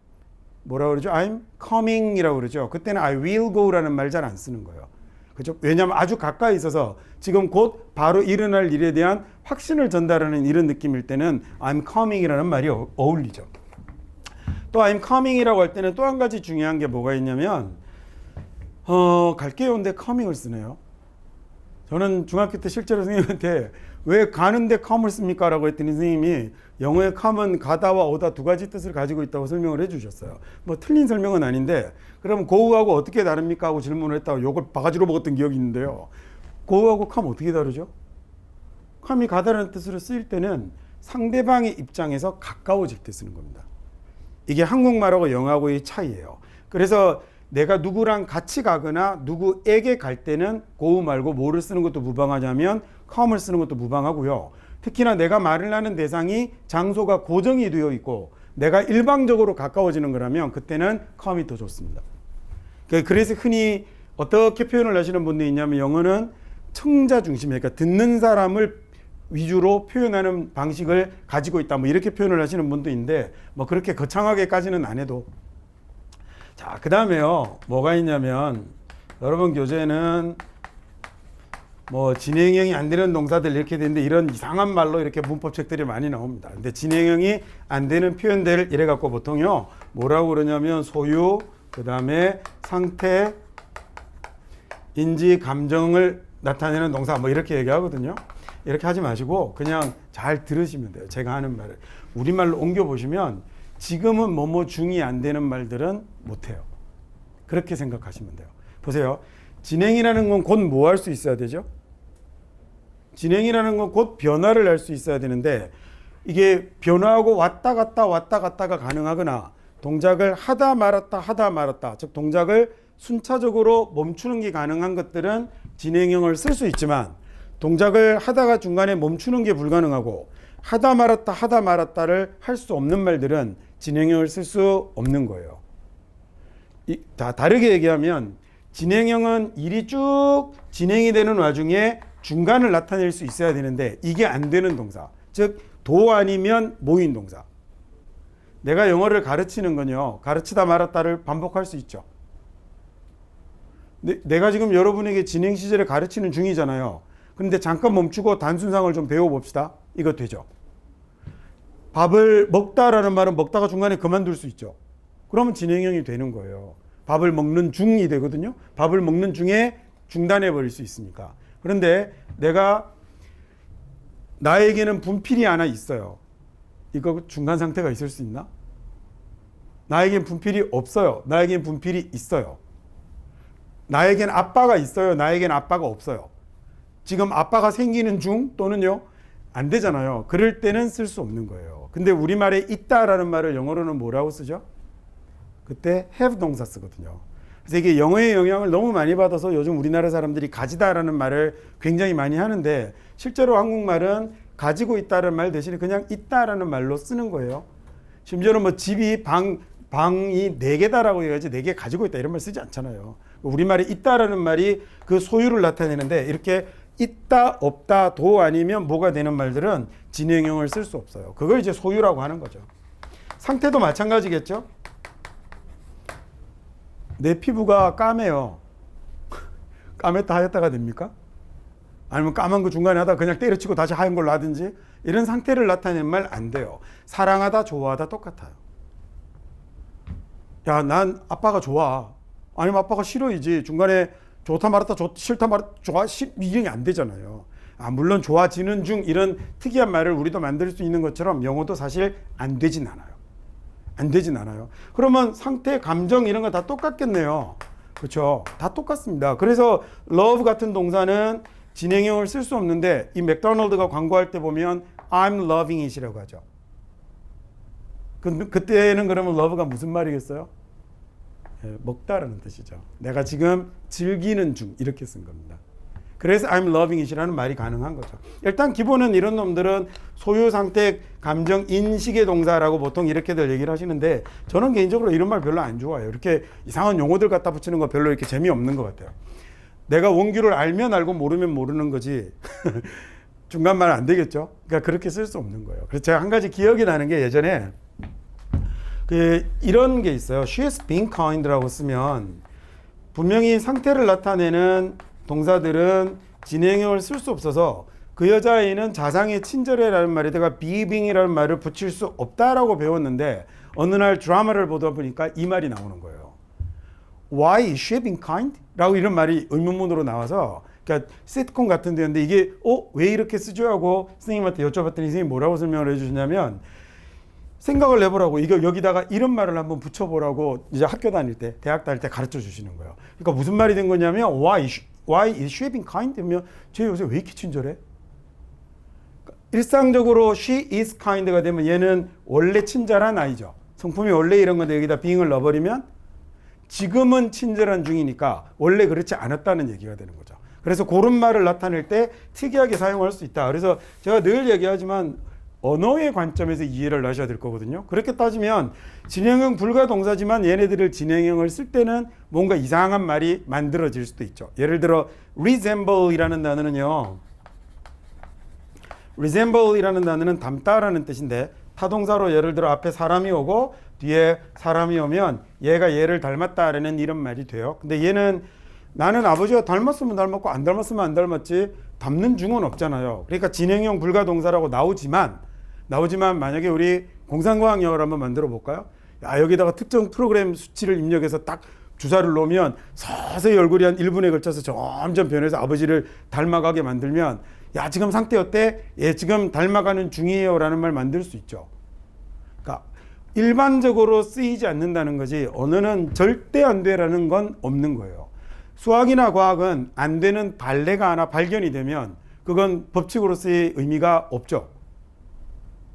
뭐라고 그러죠? I'm coming 이라고 그러죠. 그때는 I will go 라는 말 잘 안 쓰는 거예요. 그렇죠? 왜냐하면 아주 가까이 있어서 지금 곧 바로 일어날 일에 대한 확신을 전달하는 이런 느낌일 때는 I'm coming 이라는 말이 어울리죠. 또 I'm coming 이라고 할 때는 또 한 가지 중요한 게 뭐가 있냐면 갈게요 인데 coming을 쓰네요. 저는 중학교 때 실제로 선생님한테 왜 가는데 come을 씁니까? 라고 했더니 선생님이 영어의 come은 가다와 오다 두 가지 뜻을 가지고 있다고 설명을 해주셨어요. 뭐 틀린 설명은 아닌데 그러면 go하고 어떻게 다릅니까? 하고 질문을 했다고 욕을 바가지로 먹었던 기억이 있는데요. go하고 come 어떻게 다르죠? come이 가다라는 뜻으로 쓰일 때는 상대방의 입장에서 가까워질 때 쓰는 겁니다. 이게 한국말하고 영어하고의 차이예요. 그래서 내가 누구랑 같이 가거나 누구에게 갈 때는 go 말고 뭐를 쓰는 것도 무방하냐면 come을 쓰는 것도 무방하고요. 특히나 내가 말을 하는 대상이 장소가 고정이 되어 있고 내가 일방적으로 가까워지는 거라면 그때는 come이 더 좋습니다. 그래서 흔히 어떻게 표현을 하시는 분들이 있냐면 영어는 청자 중심이에요. 그러니까 듣는 사람을 위주로 표현하는 방식을 가지고 있다. 뭐 이렇게 표현을 하시는 분도 있는데 뭐 그렇게 거창하게까지는 안 해도. 자, 그 다음에요. 뭐가 있냐면 여러분 교재는 뭐 진행형이 안 되는 동사들 이렇게 되는데 이런 이상한 말로 이렇게 문법책들이 많이 나옵니다. 근데 진행형이 안 되는 표현들 이래 갖고 보통요. 뭐라고 그러냐면 소유, 그 다음에 상태, 인지, 감정을 나타내는 동사 뭐 이렇게 얘기하거든요. 이렇게 하지 마시고 그냥 잘 들으시면 돼요. 제가 하는 말을. 우리말로 옮겨보시면 지금은 뭐뭐 중이 안 되는 말들은 못해요. 그렇게 생각하시면 돼요. 보세요. 진행이라는 건 곧 뭐 할 수 있어야 되죠? 진행이라는 건 곧 변화를 할 수 있어야 되는데 이게 변화하고 왔다 갔다가 가능하거나 동작을 하다 말았다 즉 동작을 순차적으로 멈추는 게 가능한 것들은 진행형을 쓸 수 있지만 동작을 하다가 중간에 멈추는 게 불가능하고 하다 말았다를 할 수 없는 말들은 진행형을 쓸 수 없는 거예요. 다르게 얘기하면 진행형은 일이 쭉 진행이 되는 와중에 중간을 나타낼 수 있어야 되는데 이게 안 되는 동사. 즉 도 아니면 모인 동사. 내가 영어를 가르치는 건요. 가르치다 말았다를 반복할 수 있죠. 내가 지금 여러분에게 진행 시제를 가르치는 중이잖아요. 그런데 잠깐 멈추고 단순상을 좀 배워봅시다. 이거 되죠. 밥을 먹다라는 말은 먹다가 중간에 그만둘 수 있죠. 그러면 진행형이 되는 거예요. 밥을 먹는 중이 되거든요. 밥을 먹는 중에 중단해 버릴 수 있으니까. 그런데 나에게는 분필이 하나 있어요. 이거 중간 상태가 있을 수 있나? 나에겐 분필이 없어요. 나에겐 분필이 있어요. 나에겐 아빠가 있어요. 나에겐 아빠가 없어요. 지금 아빠가 생기는 중 또는요 안 되잖아요. 그럴 때는 쓸 수 없는 거예요. 근데 우리말에 있다라는 말을 영어로는 뭐라고 쓰죠? 그때 have 동사 쓰거든요. 그래서 이게 영어의 영향을 너무 많이 받아서 요즘 우리나라 사람들이 가지다라는 말을 굉장히 많이 하는데 실제로 한국말은 가지고 있다는 말 대신에 그냥 있다라는 말로 쓰는 거예요. 심지어는 뭐 집이 방이 4개다라고 해야지 4개 가지고 있다 이런 말 쓰지 않잖아요. 우리말에 있다라는 말이 그 소유를 나타내는데 이렇게 있다 없다 도 아니면 뭐가 되는 말들은 진행형을 쓸 수 없어요. 그걸 이제 소유라고 하는 거죠. 상태도 마찬가지겠죠. 내 피부가 까매요. 까맸다 하였다가 됩니까? 아니면 까만 거 중간에 하다 그냥 때려치고 다시 하얀 걸로 하든지 이런 상태를 나타내는 말 안 돼요. 사랑하다 좋아하다 똑같아요. 야, 난 아빠가 좋아. 아니면 아빠가 싫어이지. 중간에 좋다 말았다 싫다 말았다 좋아 이게 안 되잖아요. 물론 좋아지는 중 이런 특이한 말을 우리도 만들 수 있는 것처럼 영어도 사실 안 되진 않아요. 안 되진 않아요. 그러면 상태, 감정 이런 거 다 똑같겠네요. 그렇죠? 다 똑같습니다. 그래서 love 같은 동사는 진행형을 쓸 수 없는데 이 맥도날드가 광고할 때 보면 I'm loving it이라고 하죠. 그때는 그러면 love가 무슨 말이겠어요? 먹다라는 뜻이죠. 내가 지금 즐기는 중 이렇게 쓴 겁니다. 그래서 I'm loving it이라는 말이 가능한 거죠. 일단 기본은 이런 놈들은 소유, 상태, 감정, 인식의 동사라고 보통 이렇게들 얘기를 하시는데 저는 개인적으로 이런 말 별로 안 좋아해요. 이렇게 이상한 용어들 갖다 붙이는 거 별로 이렇게 재미없는 것 같아요. 내가 원규를 알면 알고 모르면 모르는 거지 중간 말 안 되겠죠. 그러니까 그렇게 쓸 수 없는 거예요. 그래서 제가 한 가지 기억이 나는 게 예전에 이런 게 있어요. She has been kind라고 쓰면 분명히 상태를 나타내는 동사들은 진행형을 쓸 수 없어서 그 여자아이는 자상의 친절해라는 말에다가 being이라는 말을 붙일 수 없다라고 배웠는데 어느 날 드라마를 보다 보니까 이 말이 나오는 거예요. Why is she being kind? 라고 이런 말이 의문문으로 나와서 그러니까 시트콤 같은 데였는데 이게 왜 이렇게 쓰죠? 하고 선생님한테 여쭤봤더니 선생님이 뭐라고 설명을 해주시냐면 생각을 해보라고 이거 여기다가 이런 말을 한번 붙여보라고 이제 학교 다닐 때 대학 다닐 때 가르쳐 주시는 거예요. 그러니까 무슨 말이 된 거냐면 Why is she being kind? 하면 쟤 요새 왜 이렇게 친절해? 일상적으로 she is kind가 되면 얘는 원래 친절한 아이죠. 성품이 원래 이런 건데 여기다 being을 넣어버리면 지금은 친절한 중이니까 원래 그렇지 않았다는 얘기가 되는 거죠. 그래서 그런 말을 나타낼 때 특이하게 사용할 수 있다. 그래서 제가 늘 얘기하지만 언어의 관점에서 이해를 하셔야 될 거거든요. 그렇게 따지면 진행형 불가 동사지만 얘네들을 진행형을 쓸 때는 뭔가 이상한 말이 만들어질 수도 있죠. 예를 들어 resemble이라는 단어는요. resemble이라는 단어는 닮다라는 뜻인데 타동사로 예를 들어 앞에 사람이 오고 뒤에 사람이 오면 얘가 얘를 닮았다라는 이런 말이 돼요. 근데 얘는 나는 아버지가 닮았으면 닮았고 안 닮았으면 안 닮았지 닮는 중은 없잖아요. 그러니까 진행형 불가동사라고 나오지만 만약에 우리 공상과학영어를 한번 만들어 볼까요? 야, 여기다가 특정 프로그램 수치를 입력해서 딱 주사를 놓으면 서서히 얼굴이 한 1분에 걸쳐서 점점 변해서 아버지를 닮아가게 만들면 야, 지금 상태 어때? 예, 지금 닮아가는 중이에요 라는 말 만들 수 있죠. 그러니까 일반적으로 쓰이지 않는다는 거지 언어는 절대 안 돼라는 건 없는 거예요. 수학이나 과학은 안 되는 발레가 하나 발견이 되면 그건 법칙으로서의 의미가 없죠.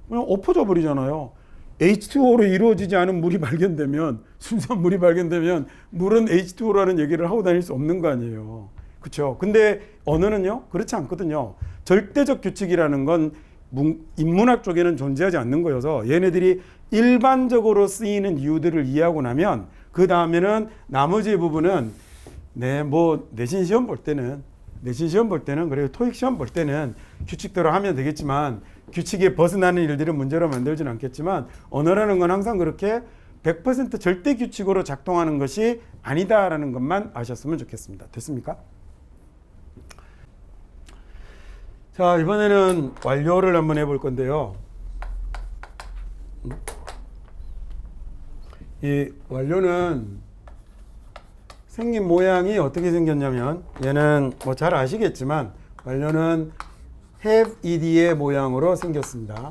그냥 엎어져 버리잖아요. H2O로 이루어지지 않은 물이 발견되면 순수한 물이 발견되면 물은 H2O라는 얘기를 하고 다닐 수 없는 거 아니에요. 그렇죠? 근데 언어는요 그렇지 않거든요. 절대적 규칙이라는 건 인문학 쪽에는 존재하지 않는 거여서 얘네들이 일반적으로 쓰이는 이유들을 이해하고 나면 그 다음에는 나머지 부분은 내신 시험 볼 때는 그리고 토익 시험 볼 때는 규칙대로 하면 되겠지만 규칙에 벗어나는 일들은 문제로 만들지는 않겠지만 언어라는 건 항상 그렇게 100% 절대 규칙으로 작동하는 것이 아니다라는 것만 아셨으면 좋겠습니다. 됐습니까? 자, 이번에는 완료를 한번 해볼 건데요. 이 완료는 생긴 모양이 어떻게 생겼냐면 얘는 뭐 잘 아시겠지만 완료는 have ed의 모양으로 생겼습니다.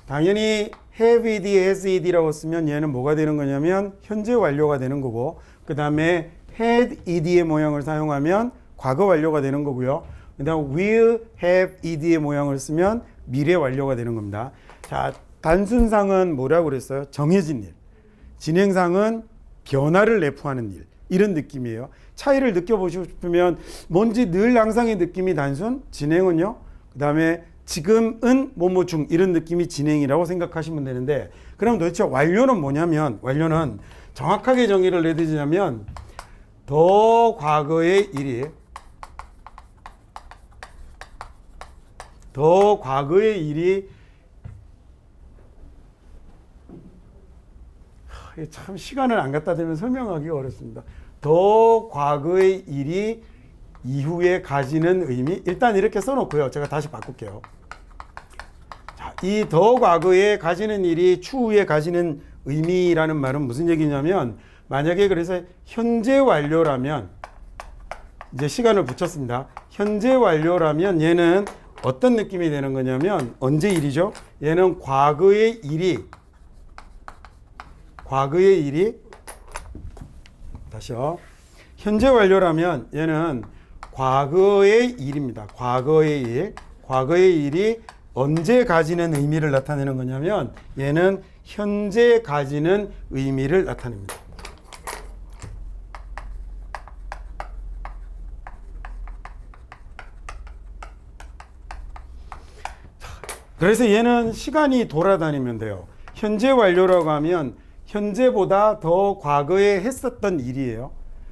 당연히 have ed, has ed라고 쓰면 얘는 뭐가 되는 거냐면 현재 완료가 되는 거고 그 다음에 had ed의 모양을 사용하면 과거 완료가 되는 거고요. 그 다음 will have ed의 모양을 쓰면 미래 완료가 되는 겁니다. 자, 단순상은 뭐라고 그랬어요? 정해진 일. 진행상은 변화를 내포하는 일. 이런 느낌이에요. 차이를 느껴보시고 싶으면 뭔지 늘 항상의 느낌이 단순, 진행은요. 그 다음에 지금은 뭐뭐 중 이런 느낌이 진행이라고 생각하시면 되는데 그럼 도대체 완료는 뭐냐면 완료는 정확하게 정의를 내드리자면 더 과거의 일이 참 시간을 안 갖다 대면 설명하기가 어렵습니다. 더 과거의 일이 이후에 가지는 의미 일단 이렇게 써놓고요. 제가 다시 바꿀게요. 자, 이 더 과거에 가지는 일이 추후에 가지는 의미라는 말은 무슨 얘기냐면 만약에 그래서 현재 완료라면 이제 시간을 붙였습니다. 현재 완료라면 얘는 어떤 느낌이 되는 거냐면 언제 일이죠? 얘는 과거의 일이 다시요. 현재 완료라면 얘는 과거의 일입니다. 과거의 일이 언제 가지는 의미를 나타내는 거냐면 얘는 현재 가지는 의미를 나타냅니다. 그래서 얘는 시간이 돌아다니면 돼요. 현재 완료라고 하면 현재보다 더 과거에 했었던 일이에요.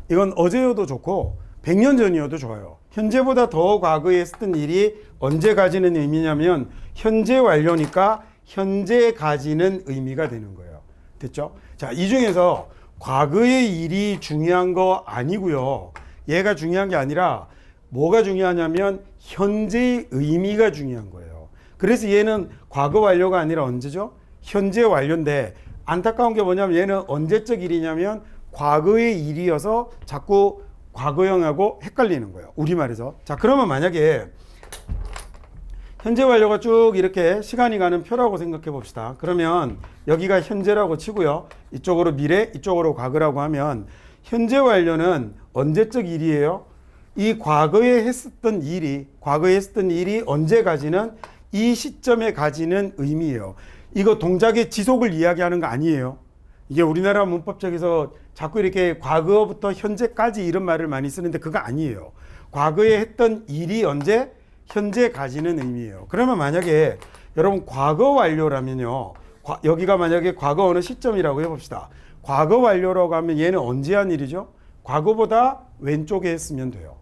이건 어제여도 좋고 100년 전이어도 좋아요. 현재보다 더 과거에 했었던 일이 언제 가지는 의미냐면 현재 완료니까 현재 가지는 의미가 되는 거예요. 됐죠? 자, 이 중에서 과거의 일이 중요한 거 아니고요. 얘가 중요한 게 아니라 뭐가 중요하냐면 현재의 의미가 중요한 거예요. 그래서 얘는 과거 완료가 아니라 언제죠? 현재 완료인데 안타까운 게 뭐냐면 얘는 언제적 일이냐면 과거의 일이어서 자꾸 과거형하고 헷갈리는 거예요. 우리말에서. 자, 그러면 만약에 현재 완료가 쭉 이렇게 시간이 가는 표라고 생각해 봅시다. 그러면 여기가 현재라고 치고요. 이쪽으로 미래, 이쪽으로 과거라고 하면 현재 완료는 언제적 일이에요? 이 과거에 했었던 일이 언제 가지는 이 시점에 가지는 의미예요. 이거 동작의 지속을 이야기하는 거 아니에요. 이게 우리나라 문법책에서 자꾸 이렇게 과거부터 현재까지 이런 말을 많이 쓰는데 그거 아니에요. 과거에 했던 일이 언제? 현재 가지는 의미예요. 그러면 만약에 여러분 과거 완료라면요. 여기가 만약에 과거 어느 시점이라고 해봅시다. 과거 완료라고 하면 얘는 언제 한 일이죠? 과거보다 왼쪽에 했으면 돼요.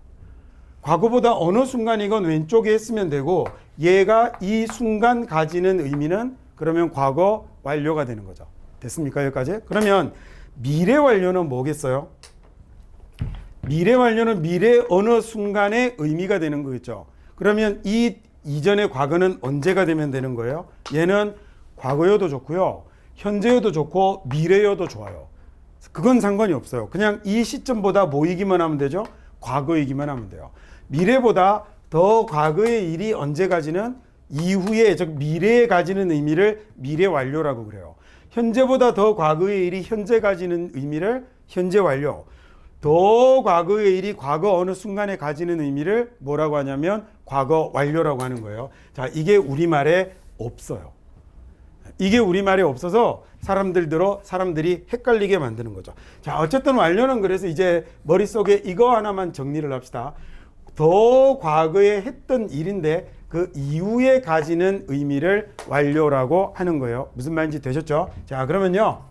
과거보다 어느 순간이건 왼쪽에 했으면 되고 얘가 이 순간 가지는 의미는 그러면 과거 완료가 되는 거죠. 됐습니까? 여기까지? 그러면 미래 완료는 뭐겠어요? 미래 완료는 미래 어느 순간의 의미가 되는 거겠죠. 그러면 이 이전의 과거는 언제가 되면 되는 거예요? 얘는 과거여도 좋고요. 현재여도 좋고 미래여도 좋아요. 그건 상관이 없어요. 그냥 이 시점보다 뭐이기만 하면 되죠? 과거이기만 하면 돼요. 미래보다 더 과거의 일이 언제 가지는 이후에 즉 미래에 가지는 의미를 미래 완료라고 그래요. 현재보다 더 과거의 일이 현재 가지는 의미를 현재 완료. 더 과거의 일이 과거 어느 순간에 가지는 의미를 뭐라고 하냐면 과거 완료라고 하는 거예요. 자, 이게 우리말에 없어요. 이게 우리말에 없어서 사람들이 헷갈리게 만드는 거죠. 자, 어쨌든 완료는 그래서 이제 머릿속에 이거 하나만 정리를 합시다. 더 과거에 했던 일인데 그 이후에 가지는 의미를 완료라고 하는 거예요. 무슨 말인지 되셨죠? 자, 그러면요.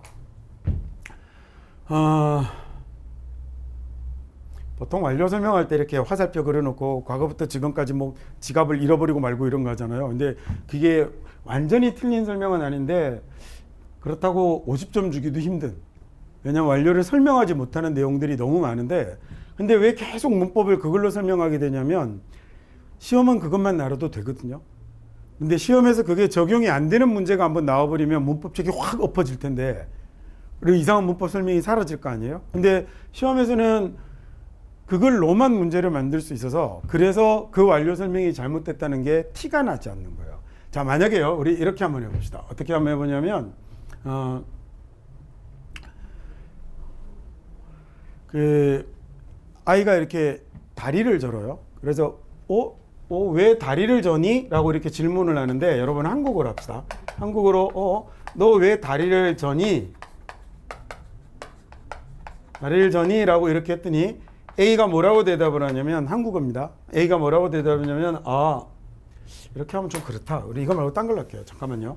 보통 완료 설명할 때 이렇게 화살표 그려놓고 과거부터 지금까지 뭐 지갑을 잃어버리고 말고 이런 거 하잖아요. 근데 그게 완전히 틀린 설명은 아닌데 그렇다고 50점 주기도 힘든. 왜냐하면 완료를 설명하지 못하는 내용들이 너무 많은데 근데 왜 계속 문법을 그걸로 설명하게 되냐면 시험은 그것만 알아도 되거든요. 근데 시험에서 그게 적용이 안 되는 문제가 한번 나와버리면 문법책이 확 엎어질 텐데 그리고 이상한 문법 설명이 사라질 거 아니에요. 근데 시험에서는 그걸로만 문제를 만들 수 있어서 그래서 그 완료 설명이 잘못됐다는 게 티가 나지 않는 거예요. 자, 만약에요. 우리 이렇게 한번 해봅시다. 어떻게 한번 해보냐면 아이가 이렇게 다리를 절어요. 그래서 왜 다리를 저니? 라고 이렇게 질문을 하는데 여러분 한국어로 합시다. 한국어로 너 왜 다리를 저니? 다리를 저니? 라고 이렇게 했더니 A가 뭐라고 대답을 하냐면 한국어입니다. A가 뭐라고 대답을 하냐면 이렇게 하면 좀 그렇다. 우리 이거 말고 딴 걸로 할게요. 잠깐만요.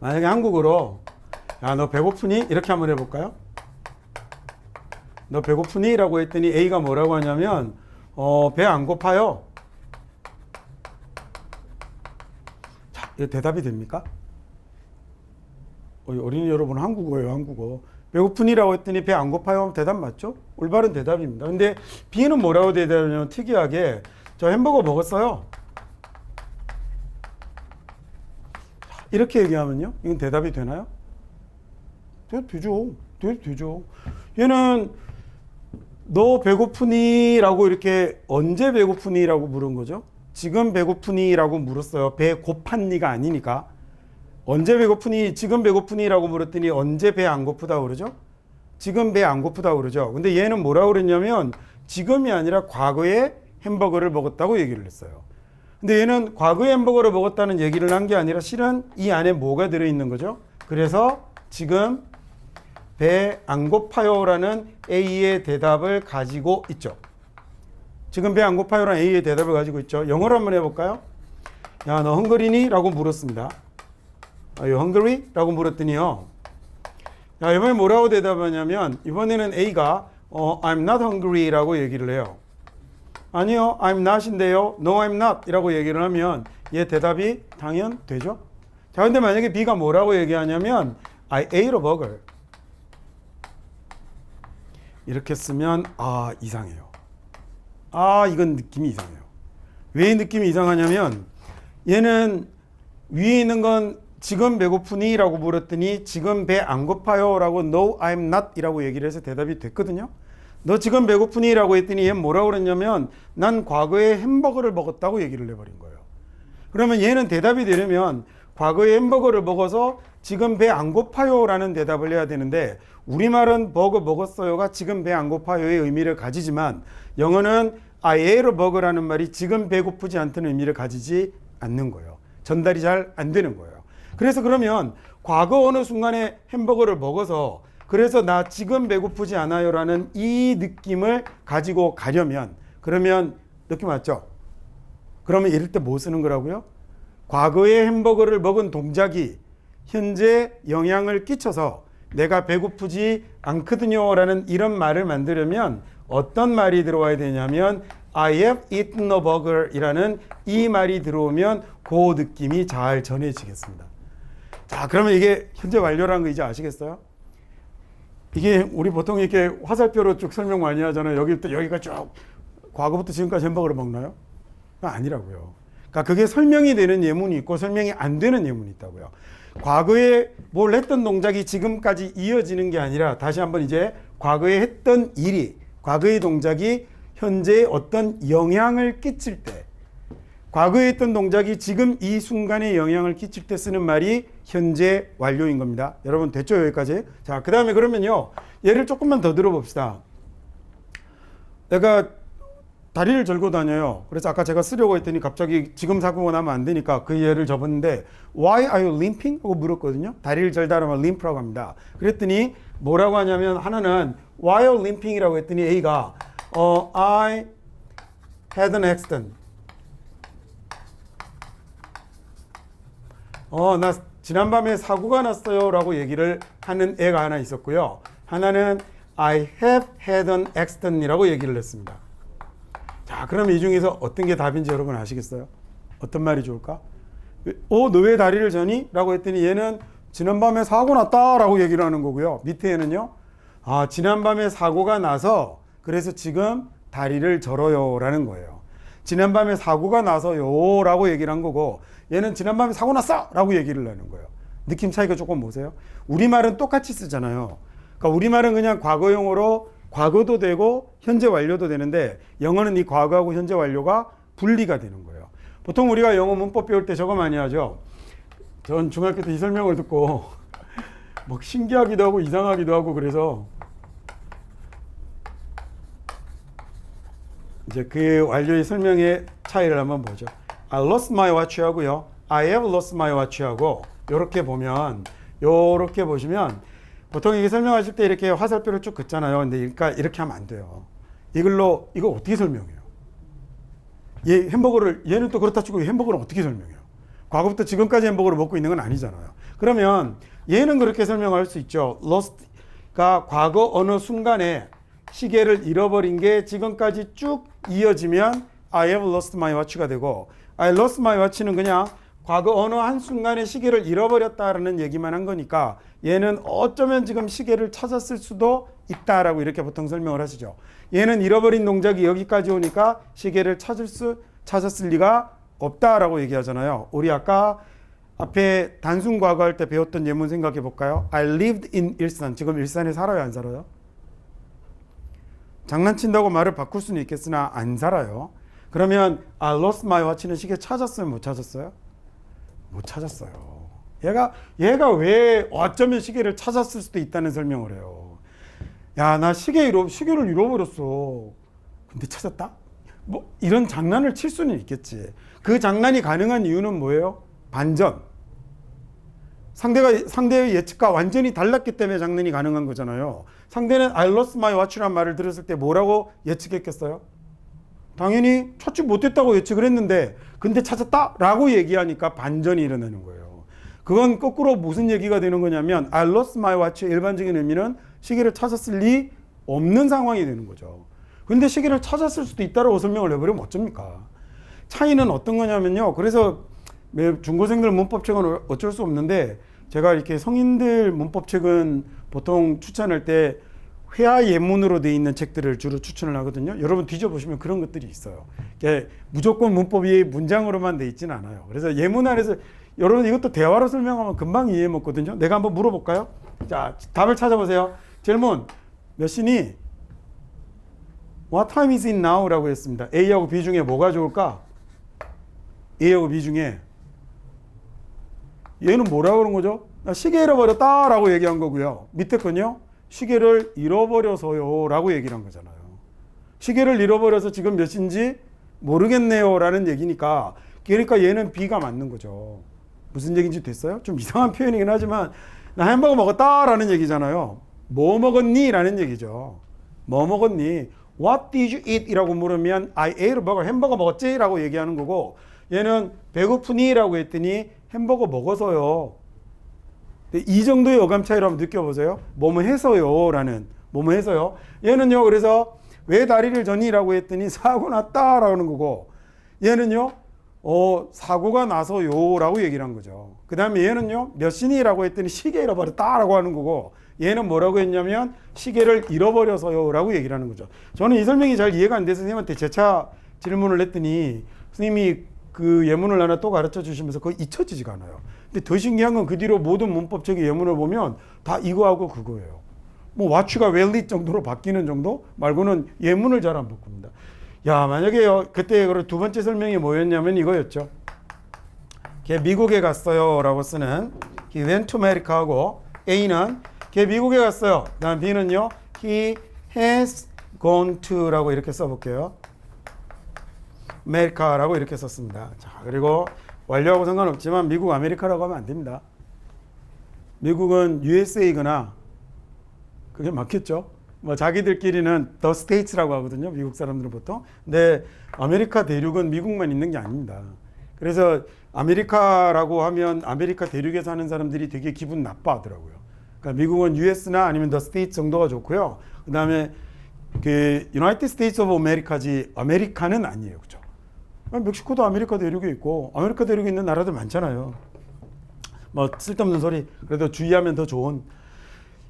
만약에 한국어로 야, 너 배고프니? 이렇게 한번 해볼까요? 너 배고프니? 라고 했더니 A가 뭐라고 하냐면 배 안 고파요. 자, 이거 대답이 됩니까? 어린이 여러분 한국어예요. 한국어. 배고프니라고 했더니 배 안 고파요 하면 대답 맞죠? 올바른 대답입니다. 근데 B는 뭐라고 대답하냐면 특이하게 저 햄버거 먹었어요. 이렇게 얘기하면요. 이건 대답이 되나요? 되죠. 얘는 너 배고프니? 라고 이렇게 언제 배고프니? 라고 물은 거죠. 지금 배고프니? 라고 물었어요. 배 고팠니가 아니니까. 언제 배고프니? 지금 배고프니? 라고 물었더니 언제 배 안 고프다고 그러죠? 지금 배 안 고프다고 그러죠. 근데 얘는 뭐라고 그랬냐면 지금이 아니라 과거에 햄버거를 먹었다고 얘기를 했어요. 근데 얘는 과거에 햄버거를 먹었다는 얘기를 한 게 아니라 실은 이 안에 뭐가 들어있는 거죠? 그래서 지금 배 안 고파요라는 A의 대답을 가지고 있죠. 지금 배 안 고파요라는 A의 대답을 가지고 있죠. 영어로 한번 해볼까요? 야, 너 헝그리니? 라고 물었습니다. Are you hungry? 라고 물었더니요. 야, 이번에 뭐라고 대답하냐면 이번에는 A가 I'm not hungry 라고 얘기를 해요. 아니요, I'm not인데요. No, I'm not 이라고 얘기를 하면 얘 대답이 당연되죠. 자, 근데 만약에 B가 뭐라고 얘기하냐면 I ate a burger 이렇게 쓰면 이상해요. 이건 느낌이 이상해요. 왜 느낌이 이상하냐면 얘는 위에 있는 건 지금 배고프니? 라고 물었더니 지금 배 안 고파요? 라고 No, I'm not 이라고 얘기를 해서 대답이 됐거든요. 너 지금 배고프니? 라고 했더니 얘는 뭐라고 그랬냐면 난 과거에 햄버거를 먹었다고 얘기를 해버린 거예요. 그러면 얘는 대답이 되려면 과거에 햄버거를 먹어서 지금 배 안 고파요? 라는 대답을 해야 되는데 우리말은 버거 먹었어요가 지금 배 안 고파요의 의미를 가지지만 영어는 I ate a burger라는 말이 지금 배고프지 않다는 의미를 가지지 않는 거예요. 전달이 잘 안 되는 거예요. 그래서 그러면 과거 어느 순간에 햄버거를 먹어서 그래서 나 지금 배고프지 않아요라는 이 느낌을 가지고 가려면 그러면 느낌 왔죠? 그러면 이럴 때 뭐 쓰는 거라고요? 과거에 햄버거를 먹은 동작이 현재 영향을 끼쳐서 내가 배고프지 않거든요 라는 이런 말을 만들려면 어떤 말이 들어와야 되냐면 I have eaten a burger 이라는 이 말이 들어오면 그 느낌이 잘 전해지겠습니다. 자, 그러면 이게 현재 완료라는 거 이제 아시겠어요? 이게 우리 보통 이렇게 화살표로 쭉 설명 많이 하잖아요. 여기부터 여기가 쭉 과거부터 지금까지 햄버거를 먹나요? 아니라고요. 그러니까 그게 설명이 되는 예문이 있고 설명이 안 되는 예문이 있다고요. 과거에 뭘 했던 동작이 지금까지 이어지는 게 아니라 다시 한번 이제 과거에 했던 일이 과거의 동작이 현재에 어떤 영향을 끼칠 때 과거에 했던 동작이 지금 이 순간에 영향을 끼칠 때 쓰는 말이 현재 완료인 겁니다. 여러분 됐죠? 여기까지. 자, 그 다음에 그러면요. 예를 조금만 더 들어봅시다. 내가 다리를 절고 다녀요. 그래서 아까 제가 쓰려고 했더니 갑자기 지금 사고가 나면 안 되니까 그 예를 접었는데 Why are you limping? 하고 물었거든요. 다리를 절다 하면 limp라고 합니다. 그랬더니 뭐라고 하냐면 하나는 Why are you limping? 이라고 했더니 A가 I had an accident. 나 지난밤에 사고가 났어요 라고 얘기를 하는 애가 하나 있었고요. 하나는 I have had an accident 이라고 얘기를 했습니다. 자, 그럼 이 중에서 어떤 게 답인지 여러분 아시겠어요? 어떤 말이 좋을까? 너 왜 다리를 저니? 라고 했더니 얘는 지난밤에 사고 났다 라고 얘기를 하는 거고요. 밑에는요. 지난밤에 사고가 나서 그래서 지금 다리를 절어요 라는 거예요. 지난밤에 사고가 나서요 라고 얘기를 한 거고 얘는 지난밤에 사고 났어 라고 얘기를 하는 거예요. 느낌 차이가 조금 보세요. 우리말은 똑같이 쓰잖아요. 그러니까 우리말은 그냥 과거용어로 과거도 되고 현재 완료도 되는데 영어는 이 과거하고 현재 완료가 분리가 되는 거예요. 보통 우리가 영어 문법 배울 때 저거 많이 하죠. 전 중학교 때 이 설명을 듣고 막 신기하기도 하고 이상하기도 하고 그래서 이제 그 완료의 설명의 차이를 한번 보죠. I lost my watch 하고요. I have lost my watch 하고 요렇게 보면 요렇게 보시면 보통 이게 설명하실 때 이렇게 화살표를 쭉 긋잖아요. 근데 그러니까 이렇게 하면 안 돼요. 이걸 어떻게 설명해요? 얘는 또 그렇다 치고 햄버거를 어떻게 설명해요? 과거부터 지금까지 햄버거를 먹고 있는 건 아니잖아요. 그러면 얘는 그렇게 설명할 수 있죠. lost가 과거 어느 순간에 시계를 잃어버린 게 지금까지 쭉 이어지면 I have lost my watch가 되고 I lost my watch는 그냥 과거 어느 한순간에 시계를 잃어버렸다라는 얘기만 한 거니까 얘는 어쩌면 지금 시계를 찾았을 수도 있다라고 이렇게 보통 설명을 하시죠. 얘는 잃어버린 동작이 여기까지 오니까 시계를 찾았을 리가 없다라고 얘기하잖아요. 우리 아까 앞에 단순 과거 할 때 배웠던 예문 생각해 볼까요? I lived in 일산. 지금 일산에 살아요, 안 살아요? 장난친다고 말을 바꿀 수는 있겠으나 안 살아요. 그러면 I lost my watch는 시계 찾았어요, 못 찾았어요? 못 찾았어요. 얘가 왜 어쩌면 시계를 찾았을 수도 있다는 설명을 해요. 야, 나 시계를 잃어버렸어. 근데 찾았다? 뭐 이런 장난을 칠 수는 있겠지. 그 장난이 가능한 이유는 뭐예요? 반전. 상대의 예측과 완전히 달랐기 때문에 장난이 가능한 거잖아요. 상대는 I lost my watch라는 말을 들었을 때 뭐라고 예측했겠어요? 당연히 찾지 못했다고 예측을 했는데 근데 찾았다라고 얘기하니까 반전이 일어나는 거예요. 그건 거꾸로 무슨 얘기가 되는 거냐면 I lost my watch의 일반적인 의미는 시계를 찾았을 리 없는 상황이 되는 거죠. 근데 시계를 찾았을 수도 있다라고 설명을 해버리면 어쩝니까? 차이는 어떤 거냐면요. 그래서 중고생들 문법책은 어쩔 수 없는데 제가 이렇게 성인들 문법책은 보통 추천할 때 회화 예문으로 되어 있는 책들을 주로 추천을 하거든요. 여러분 뒤져보시면 그런 것들이 있어요. 무조건 문법이 문장으로만 되어 있지는 않아요. 그래서 예문 안에서 여러분 이것도 대화로 설명하면 금방 이해해 먹거든요. 내가 한번 물어볼까요? 자, 답을 찾아보세요. 질문, 몇 시니? What time is it now? 라고 했습니다. A하고 B 중에 뭐가 좋을까? A하고 B 중에 얘는 뭐라고 그런 거죠? 나 시계 잃어버렸다 라고 얘기한 거고요. 밑에 건요. 시계를 잃어버려서요 라고 얘기를 한 거잖아요. 시계를 잃어버려서 지금 몇 시인지 모르겠네요 라는 얘기니까 그러니까 얘는 B가 맞는 거죠. 무슨 얘기인지 됐어요? 좀 이상한 표현이긴 하지만 나 햄버거 먹었다 라는 얘기잖아요. 뭐 먹었니? 라는 얘기죠. 뭐 먹었니? What did you eat? 이라고 물으면 I ate a burger. 햄버거 먹었지? 라고 얘기하는 거고 얘는 배고프니라고 했더니 햄버거 먹어서요. 이 정도의 어감 차이를 한번 느껴보세요. 뭐뭐 해서요 라는 뭐뭐 해서요. 얘는요 그래서 왜 다리를 저니라고 했더니 사고 났다라고 하는 거고, 얘는요 사고가 나서요 라고 얘기를 한 거죠. 그 다음에 얘는요 몇 시니라고 했더니 시계 잃어버렸다라고 하는 거고, 얘는 뭐라고 했냐면 시계를 잃어버려서요 라고 얘기를 하는 거죠. 저는 이 설명이 잘 이해가 안 돼서 선생님한테 재차 질문을 했더니 선생님이 그 예문을 하나 또 가르쳐 주시면서 그거 잊혀지지가 않아요. 근데 더 신기한 건 그 뒤로 모든 문법적인 예문을 보면 다 이거하고 그거예요. 뭐 watch가 well 정도로 바뀌는 정도 말고는 예문을 잘 안 바꿉니다. 야, 만약에요 그때 두 번째 설명이 뭐였냐면 이거였죠. 걔 미국에 갔어요 라고 쓰는 he went to America하고, A는 걔 미국에 갔어요. 다음 B는요 he has gone to 라고 이렇게 써볼게요. 아메리카라고 이렇게 썼습니다. 자, 그리고 완료하고 상관없지만 미국 아메리카라고 하면 안 됩니다. 미국은 USA거나 그게 맞겠죠. 뭐 자기들끼리는 The States라고 하거든요. 미국 사람들은 보통. 근데 아메리카 대륙은 미국만 있는 게 아닙니다. 그래서 아메리카라고 하면 아메리카 대륙에 사는 사람들이 되게 기분 나빠하더라고요. 그러니까 미국은 US나 아니면 The States 정도가 좋고요. 그 다음에 그 United States of America지 아메리카는 아니에요. 그렇죠? 멕시코도 아메리카 대륙에 있고 아메리카 대륙에 있는 나라들 많잖아요. 뭐 쓸데없는 소리. 그래도 주의하면 더 좋은.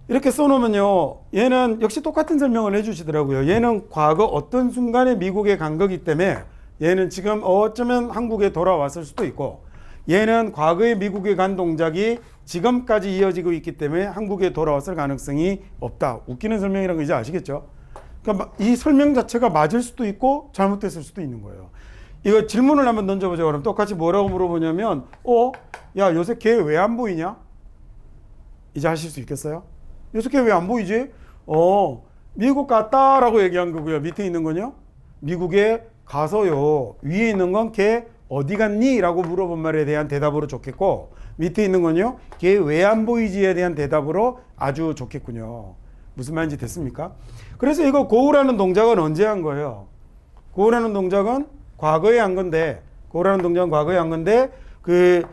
이렇게 써놓으면요 얘는 역시 똑같은 설명을 해주시더라고요. 얘는 과거 어떤 순간에 미국에 간 거기 때문에 얘는 지금 어쩌면 한국에 돌아왔을 수도 있고, 얘는 과거에 미국에 간 동작이 지금까지 이어지고 있기 때문에 한국에 돌아왔을 가능성이 없다. 웃기는 설명이라는 거 이제 아시겠죠? 그러니까 이 설명 자체가 맞을 수도 있고 잘못됐을 수도 있는 거예요. 이거 질문을 한번 던져보죠. 그럼 똑같이 뭐라고 물어보냐면 야 요새 걔 왜 안 보이냐? 이제 하실 수 있겠어요? 요새 걔 왜 안 보이지? 미국 갔다라고 얘기한 거고요. 밑에 있는 건요 미국에 가서요. 위에 있는 건 걔 어디 갔니? 라고 물어본 말에 대한 대답으로 좋겠고, 밑에 있는 건요 걔 왜 안 보이지에 대한 대답으로 아주 좋겠군요. 무슨 말인지 됐습니까? 그래서 이거 go라는 동작은 언제 한 거예요? go라는 동작은 과거에 한 건데, go라는 동작은 과거에 한 건데 그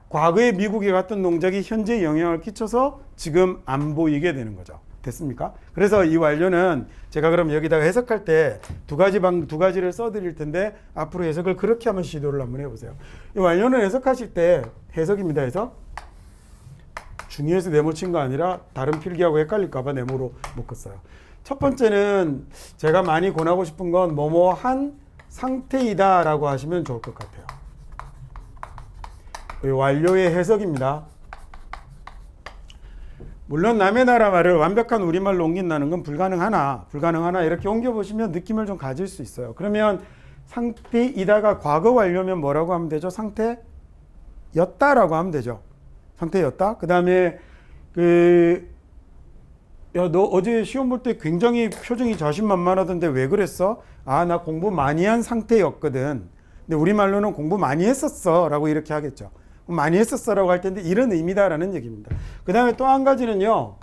과거에 미국에 갔던 동작이 현재 영향을 끼쳐서 지금 안 보이게 되는 거죠. 됐습니까? 그래서 이 완료는 제가 그럼 여기다가 해석할 때 두 가지를 써드릴 텐데 앞으로 해석을 그렇게 한번 시도를 한번 해보세요. 이 완료는 해석하실 때 해석입니다. 해석. 중의에서 네모 친 거 아니라 다른 필기하고 헷갈릴까봐 네모로 묶었어요. 첫 번째는 제가 많이 권하고 싶은 건 뭐뭐한 상태이다 라고 하시면 좋을 것 같아요. 완료의 해석입니다. 물론 남의 나라 말을 완벽한 우리말로 옮긴다는 건 불가능하나 이렇게 옮겨보시면 느낌을 좀 가질 수 있어요. 그러면 상태이다가 과거 완료면 뭐라고 하면 되죠? 상태였다라고 하면 되죠. 상태였다. 그 다음에 너 어제 시험 볼 때 굉장히 표정이 자신만만하던데 왜 그랬어? 나 공부 많이 한 상태였거든. 근데 우리말로는 공부 많이 했었어 라고 이렇게 하겠죠. 많이 했었어 라고 할 텐데 이런 의미다라는 얘기입니다. 그 다음에 또 한 가지는요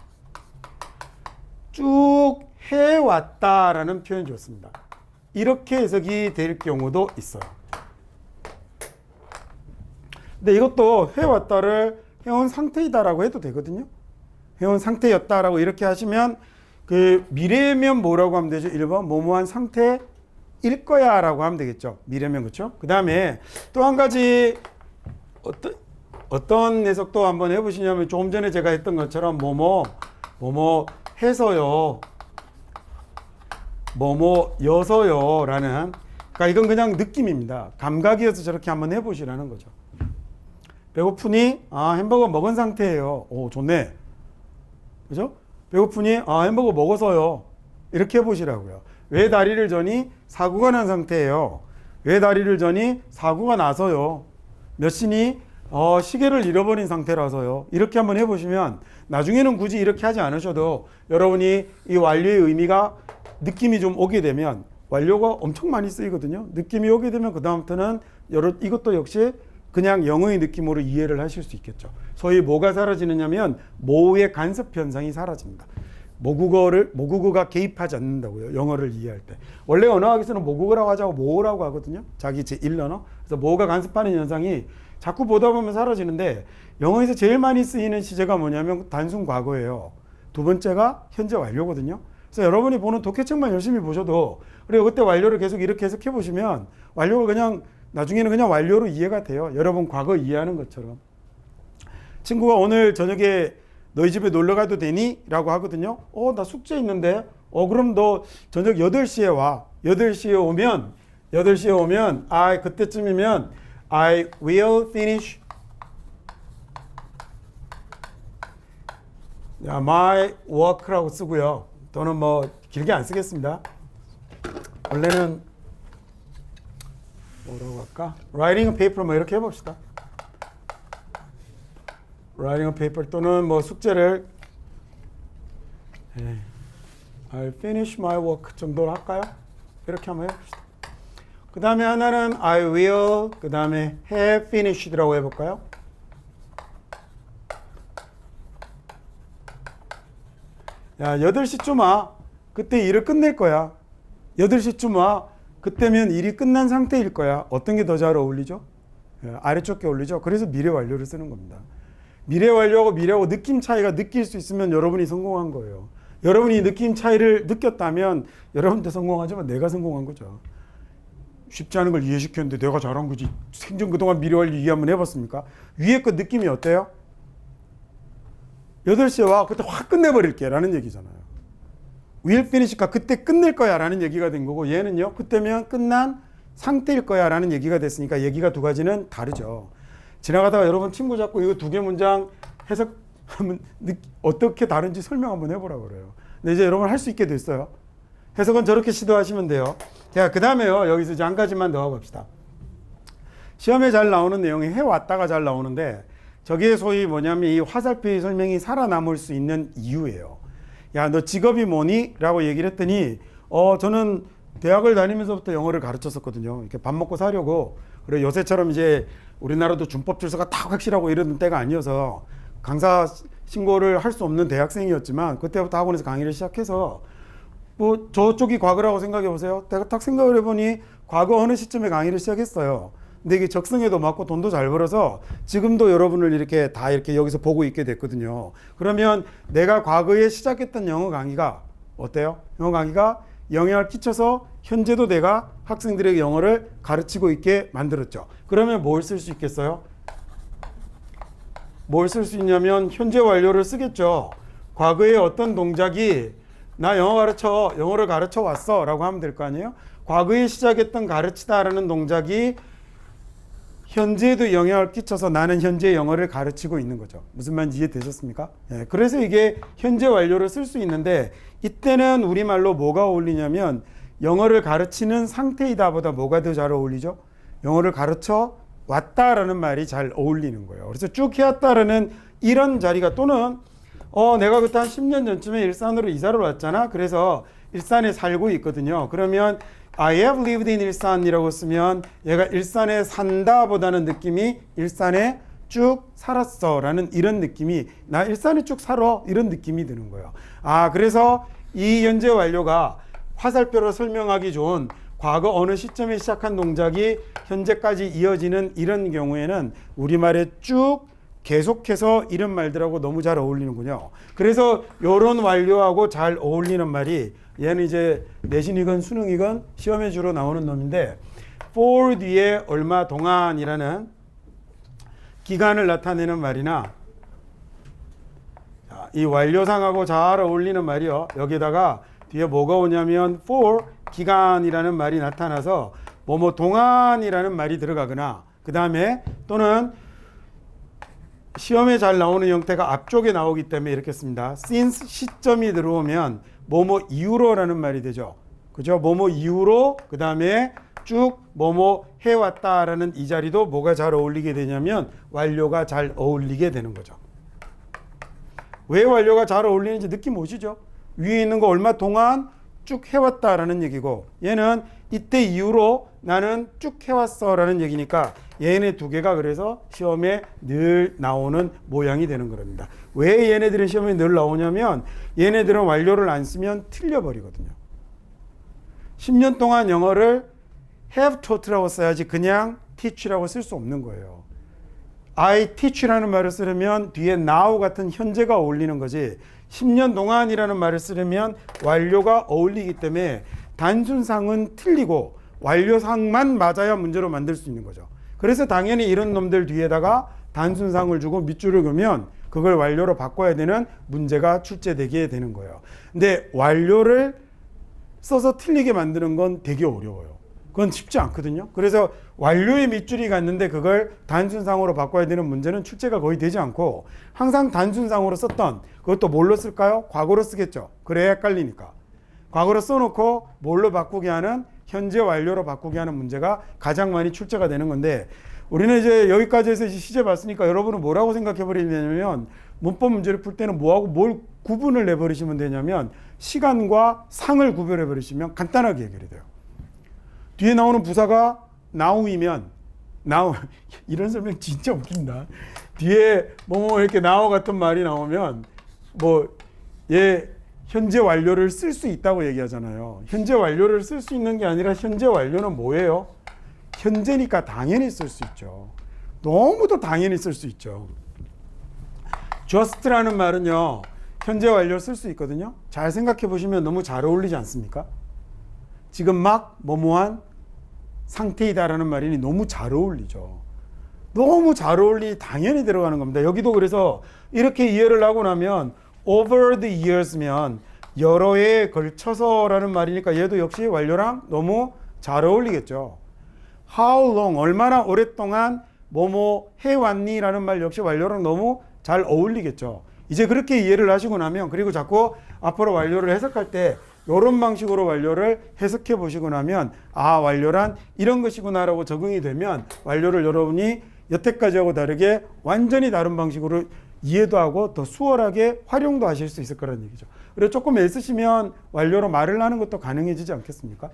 쭉 해왔다라는 표현이 좋습니다. 이렇게 해석이 될 경우도 있어요. 근데 이것도 해왔다를 해온 상태이다라고 해도 되거든요. 해온 상태였다라고 이렇게 하시면 미래면 뭐라고 하면 되죠? 1번 뭐뭐한 상태일 거야 라고 하면 되겠죠. 미래면. 그렇죠? 그 다음에 또 한 가지 어떤 해석도 한번 해보시냐면 조금 전에 제가 했던 것처럼 뭐뭐 해서요 뭐뭐여서요 라는, 그러니까 이건 그냥 느낌입니다. 감각이어서 저렇게 한번 해보시라는 거죠. 배고프니? 햄버거 먹은 상태예요. 오, 좋네. 그죠? 배고프니? 햄버거 먹어서요. 이렇게 해보시라고요. 왜 다리를 저니? 사고가 난 상태예요. 왜 다리를 저니? 사고가 나서요. 몇 시니? 시계를 잃어버린 상태라서요. 이렇게 한번 해보시면 나중에는 굳이 이렇게 하지 않으셔도 여러분이 이 완료의 의미가 느낌이 좀 오게 되면, 완료가 엄청 많이 쓰이거든요. 느낌이 오게 되면 그 다음부터는 이것도 역시 그냥 영어의 느낌으로 이해를 하실 수 있겠죠. 소위 뭐가 사라지느냐면 모의 간섭 현상이 사라집니다. 모국어가 개입하지 않는다고요. 영어를 이해할 때. 원래 언어학에서는 모국어라고 하자고 모어라고 하거든요. 자기 제1언어. 그래서 모어가 간섭하는 현상이 자꾸 보다 보면 사라지는데 영어에서 제일 많이 쓰이는 시제가 뭐냐면 단순 과거예요. 두 번째가 현재 완료거든요. 그래서 여러분이 보는 독해책만 열심히 보셔도 그리고 그때 완료를 계속 이렇게 해석해 보시면 완료가 그냥 나중에는 그냥 완료로 이해가 돼요. 여러분 과거 이해하는 것처럼. 친구가 오늘 저녁에 너희 집에 놀러 가도 되니? 라고 하거든요. 나 숙제 있는데. 그럼 너 저녁 8시에 와. 8시에 오면 그때쯤이면 I will finish my work라고 쓰고요. 또는 뭐 길게 안 쓰겠습니다. 원래는 뭐라고 할까? writing a paper 뭐 이렇게 해봅시다. writing a paper 또는 뭐 숙제를 I'll finish my work 정도로 할까요? 이렇게 한번 해봅시다. 그 다음에 하나는 I will 그 다음에 have finished라고 해볼까요? 야 8시쯤 와. 그때 일을 끝낼 거야. 8시쯤 와. 그때면 일이 끝난 상태일 거야. 어떤 게 더 잘 어울리죠? 아래쪽 게 어울리죠? 그래서 미래 완료를 쓰는 겁니다. 미래 완료하고 느낌 차이가 느낄 수 있으면 여러분이 성공한 거예요. 여러분이 느낌 차이를 느꼈다면 여러분도 성공하지만 내가 성공한 거죠. 쉽지 않은 걸 이해시켰는데 내가 잘한 거지. 생전 그동안 미래 완료 이해 한번 해봤습니까? 위에 거 느낌이 어때요? 8시에 와. 그때 확 끝내버릴게 라는 얘기잖아요. will finish가 그때 끝낼 거야 라는 얘기가 된 거고 얘는요. 그때면 끝난 상태일 거야 라는 얘기가 됐으니까 얘기가 두 가지는 다르죠. 지나가다가 여러분 친구 잡고 이거 2개 문장 해석하면 어떻게 다른지 설명 한번 해보라고 그래요. 근데 이제 여러분 할 수 있게 됐어요. 해석은 저렇게 시도하시면 돼요. 자, 그 다음에요. 여기서 이제 한 가지만 더 봅시다. 시험에 잘 나오는 내용이 해왔다가 잘 나오는데 저게 소위 뭐냐면 이 화살표의 설명이 살아남을 수 있는 이유예요. 야, 너 직업이 뭐니? 라고 얘기를 했더니 저는 대학을 다니면서부터 영어를 가르쳤었거든요. 이렇게 밥 먹고 사려고. 그리고 요새처럼 이제 우리나라도 준법 질서가 딱 확실하고 이러는 때가 아니어서 강사 신고를 할 수 없는 대학생이었지만 그때부터 학원에서 강의를 시작해서 뭐 저쪽이 과거라고 생각해 보세요. 내가 딱 생각을 해보니 과거 어느 시점에 강의를 시작했어요. 근데 이게 적성에도 맞고 돈도 잘 벌어서 지금도 여러분을 이렇게 다 이렇게 여기서 보고 있게 됐거든요. 그러면 내가 과거에 시작했던 영어 강의가 어때요? 영어 강의가 영향을 끼쳐서 현재도 내가 학생들에게 영어를 가르치고 있게 만들었죠. 그러면 뭘 쓸 수 있겠어요? 뭘 쓸 수 있냐면 현재 완료를 쓰겠죠. 과거에 어떤 동작이 나 영어를 가르쳐 왔어 라고 하면 될 거 아니에요? 과거에 시작했던 가르치다라는 동작이 현재에도 영향을 끼쳐서 나는 현재 영어를 가르치고 있는 거죠. 무슨 말인지 이해되셨습니까? 그래서 이게 현재 완료를 쓸 수 있는데 이때는 우리말로 뭐가 어울리냐면 영어를 가르치는 상태이다 보다 뭐가 더 잘 어울리죠? 영어를 가르쳐 왔다라는 말이 잘 어울리는 거예요. 그래서 쭉 해왔다라는 이런 자리가 또는 내가 그때 한 10년 전쯤에 일산으로 이사를 왔잖아. 그래서 일산에 살고 있거든요. 그러면 I have lived in 일산이라고 쓰면 얘가 일산에 산다 보다는 느낌이 일산에 쭉 살았어 라는 이런 느낌이 나 일산에 쭉 살아 이런 느낌이 드는 거예요. 그래서 이 현재 완료가 화살표로 설명하기 좋은 과거 어느 시점에 시작한 동작이 현재까지 이어지는 이런 경우에는 우리말에 쭉 계속해서 이런 말들하고 너무 잘 어울리는군요. 그래서 이런 완료하고 잘 어울리는 말이 얘는 이제 내신이건 수능이건 시험에 주로 나오는 놈인데 for 뒤에 얼마 동안이라는 기간을 나타내는 말이나 이 완료상하고 잘 어울리는 말이요. 여기다가 뒤에 뭐가 오냐면 for 기간이라는 말이 나타나서 뭐뭐 동안이라는 말이 들어가거나 그 다음에 또는 시험에 잘 나오는 형태가 앞쪽에 나오기 때문에 이렇게 씁니다. since 시점이 들어오면 뭐뭐 이후로라는 말이 되죠. 그죠? 뭐뭐 이후로 그 다음에 쭉 뭐뭐 해왔다라는 이 자리도 뭐가 잘 어울리게 되냐면 완료가 잘 어울리게 되는 거죠. 왜 완료가 잘 어울리는지 느낌 오시죠? 위에 있는 거 얼마 동안 쭉 해왔다라는 얘기고 얘는 이때 이후로 나는 쭉 해왔어라는 얘기니까 얘네 두 개가 그래서 시험에 늘 나오는 모양이 되는 겁니다. 왜 얘네들은 시험에 늘 나오냐면 얘네들은 완료를 안 쓰면 틀려버리거든요. 10년 동안 영어를 have taught라고 써야지 그냥 teach라고 쓸 수 없는 거예요. I teach라는 말을 쓰려면 뒤에 now 같은 현재가 어울리는 거지 10년 동안이라는 말을 쓰려면 완료가 어울리기 때문에 단순상은 틀리고 완료상만 맞아야 문제로 만들 수 있는 거죠. 그래서 당연히 이런 놈들 뒤에다가 단순상을 주고 밑줄을 그으면 그걸 완료로 바꿔야 되는 문제가 출제되게 되는 거예요. 근데 완료를 써서 틀리게 만드는 건 되게 어려워요. 그건 쉽지 않거든요. 그래서 완료의 밑줄이 갔는데 그걸 단순상으로 바꿔야 되는 문제는 출제가 거의 되지 않고 항상 단순상으로 썼던 그것도 뭘로 쓸까요? 과거로 쓰겠죠. 그래야 헷갈리니까. 과거로 써놓고 뭘로 바꾸게 하는 현재 완료로 바꾸게 하는 문제가 가장 많이 출제가 되는 건데 우리는 이제 여기까지 해서 시제 봤으니까 여러분은 뭐라고 생각해 버리냐면 문법 문제를 풀 때는 뭐하고 뭘 구분을 내버리시면 되냐면 시간과 상을 구별해 버리시면 간단하게 해결이 돼요. 뒤에 나오는 부사가 now이면 now 이런 설명 진짜 웃긴다. 뒤에 뭐 이렇게 now 같은 말이 나오면 뭐 얘 현재 완료를 쓸 수 있다고 얘기하잖아요. 현재 완료를 쓸 수 있는 게 아니라 현재 완료는 뭐예요? 현재니까 당연히 쓸 수 있죠. 너무도 당연히 쓸 수 있죠. just라는 말은요. 현재 완료 쓸 수 있거든요. 잘 생각해 보시면 너무 잘 어울리지 않습니까? 지금 막 뭐뭐한 상태이다라는 말이니 너무 잘 어울리죠. 너무 잘 어울리 당연히 들어가는 겁니다. 여기도 그래서 이렇게 이해를 하고 나면 over the years면 여러 해에 걸쳐서라는 말이니까 얘도 역시 완료랑 너무 잘 어울리겠죠. how long 얼마나 오랫동안 뭐뭐 해왔니 라는 말 역시 완료랑 너무 잘 어울리겠죠. 이제 그렇게 이해를 하시고 나면 그리고 자꾸 앞으로 완료를 해석할 때 이런 방식으로 완료를 해석해 보시고 나면 아 완료란 이런 것이구나 라고 적응이 되면 완료를 여러분이 여태까지하고 다르게 완전히 다른 방식으로 이해도 하고 더 수월하게 활용도 하실 수 있을 거라는 얘기죠. 그리고 조금 애쓰시면 완료로 말을 하는 것도 가능해지지 않겠습니까?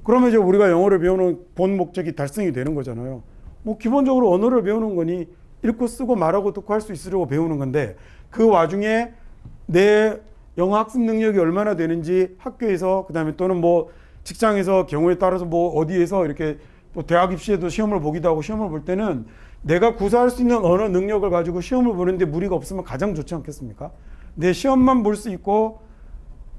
그러면 이제 우리가 영어를 배우는 본 목적이 달성이 되는 거잖아요. 뭐 기본적으로 언어를 배우는 거니 읽고 쓰고 말하고 듣고 할 수 있으려고 배우는 건데 그 와중에 내 영어 학습 능력이 얼마나 되는지 학교에서 그다음에 또는 뭐 직장에서 경우에 따라서 뭐 어디에서 이렇게 또 대학 입시에도 시험을 보기도 하고 시험을 볼 때는 내가 구사할 수 있는 언어 능력을 가지고 시험을 보는데 무리가 없으면 가장 좋지 않겠습니까? 내 시험만 볼 수 있고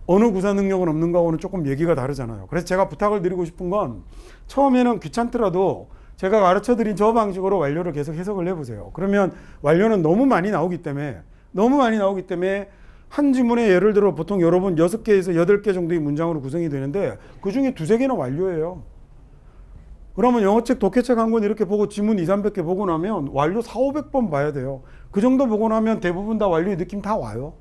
언어 구사 능력은 없는 거하고는 조금 얘기가 다르잖아요. 그래서 제가 부탁을 드리고 싶은 건 처음에는 귀찮더라도 제가 가르쳐드린 저 방식으로 완료를 계속 해석을 해보세요. 그러면 완료는 너무 많이 나오기 때문에 한 지문에 예를 들어 보통 여러분 6개에서 8개 정도의 문장으로 구성이 되는데 그중에 2-3개는 완료예요. 그러면 영어책, 독해책 한 권 이렇게 보고 지문 200-300개 보고 나면 완료 400-500번 봐야 돼요. 그 정도 보고 나면 대부분 다 완료의 느낌 다 와요.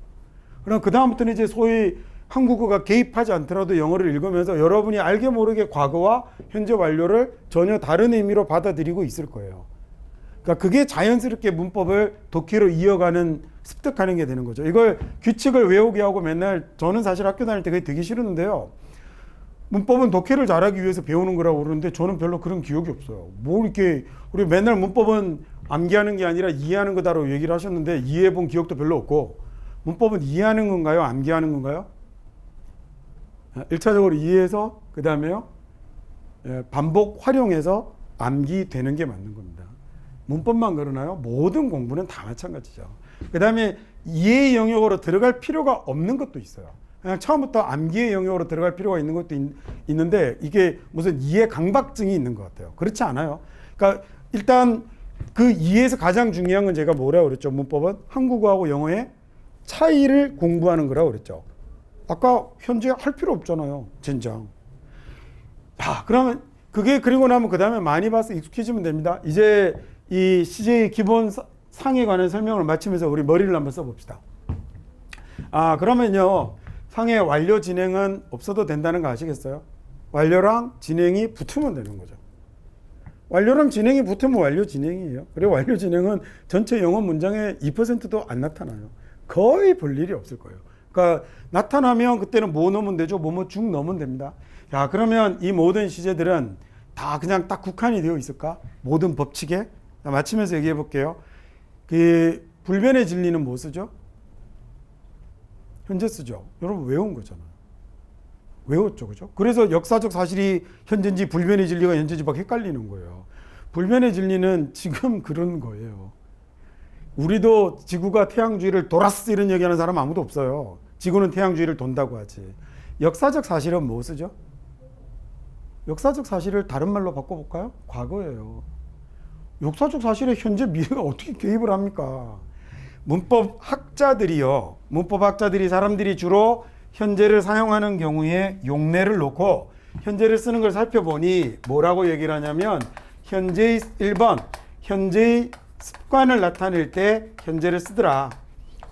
그럼 그 다음부터는 이제 소위 한국어가 개입하지 않더라도 영어를 읽으면서 여러분이 알게 모르게 과거와 현재 완료를 전혀 다른 의미로 받아들이고 있을 거예요. 그러니까 그게 자연스럽게 문법을 독해로 이어가는 습득하는 게 되는 거죠. 이걸 규칙을 외우게 하고 맨날 저는 사실 학교 다닐 때 그게 되게 싫었는데요. 문법은 독해를 잘하기 위해서 배우는 거라고 그러는데 저는 별로 그런 기억이 없어요. 뭐 이렇게 우리 맨날 문법은 암기하는 게 아니라 이해하는 거다라고 얘기를 하셨는데 이해해 본 기억도 별로 없고 문법은 이해하는 건가요? 암기하는 건가요? 1차적으로 이해해서 그 다음에요 반복 활용해서 암기되는 게 맞는 겁니다. 문법만 그러나요? 모든 공부는 다 마찬가지죠. 그 다음에 이해의 영역으로 들어갈 필요가 없는 것도 있어요. 그냥 처음부터 암기의 영역으로 들어갈 필요가 있는 것도 있는데 이게 무슨 이해 강박증이 있는 것 같아요. 그렇지 않아요. 그러니까 일단 그 이해에서 가장 중요한 건 제가 뭐라고 그랬죠? 문법은 한국어하고 영어의 차이를 공부하는 거라고 그랬죠. 아까 현재 할 필요 없잖아요. 젠장. 자, 그러면 그게 그리고 나면 그 다음에 많이 봐서 익숙해지면 됩니다. 이제 이 CJ 기본 상에 관한 설명을 마치면서 우리 머리를 한번 써봅시다. 그러면요. 상의 완료 진행은 없어도 된다는 거 아시겠어요? 완료랑 진행이 붙으면 되는 거죠. 완료랑 진행이 붙으면 완료 진행이에요. 그리고 완료 진행은 전체 영어 문장의 2%도 안 나타나요. 거의 볼 일이 없을 거예요. 그러니까 나타나면 그때는 뭐 넣으면 되죠? 뭐뭐 중 넣으면 됩니다. 자, 그러면 이 모든 시제들은 다 그냥 딱 국한이 되어 있을까? 모든 법칙에? 마치면서 얘기해 볼게요. 그 불변의 진리는 뭐 쓰죠? 현재 쓰죠. 여러분 외운 거잖아요. 외웠죠, 그죠? 그래서 역사적 사실이 현재인지 불변의 진리가 현재인지 막 헷갈리는 거예요. 불변의 진리는 지금 그런 거예요. 우리도 지구가 태양주위를 돌았어 이런 얘기하는 사람 아무도 없어요. 지구는 태양주위를 돈다고 하지. 역사적 사실은 뭐 쓰죠? 역사적 사실을 다른 말로 바꿔볼까요? 과거예요. 역사적 사실에 현재 미래가 어떻게 개입을 합니까? 문법학자들이 사람들이 주로 현재를 사용하는 경우에 용례를 놓고 현재를 쓰는 걸 살펴보니 뭐라고 얘기를 하냐면 현재의 1번 현재의 습관을 나타낼 때 현재를 쓰더라.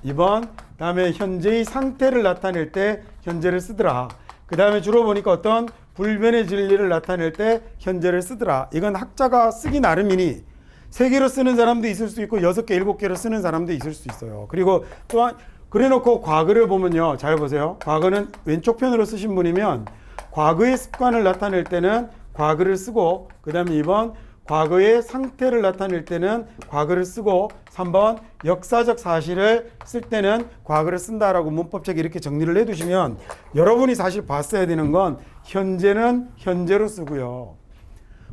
2번 다음에 현재의 상태를 나타낼 때 현재를 쓰더라. 그 다음에 주로 보니까 어떤 불변의 진리를 나타낼 때 현재를 쓰더라. 이건 학자가 쓰기 나름이니 3개로 쓰는 사람도 있을 수 있고 6개, 7개로 쓰는 사람도 있을 수 있어요. 그리고 또한 그래놓고 과거를 보면요. 잘 보세요. 과거는 왼쪽 편으로 쓰신 분이면 과거의 습관을 나타낼 때는 과거를 쓰고 그 다음에 2번 과거의 상태를 나타낼 때는 과거를 쓰고 3번 역사적 사실을 쓸 때는 과거를 쓴다라고 문법적으로 이렇게 정리를 해두시면 여러분이 사실 봤어야 되는 건 현재는 현재로 쓰고요.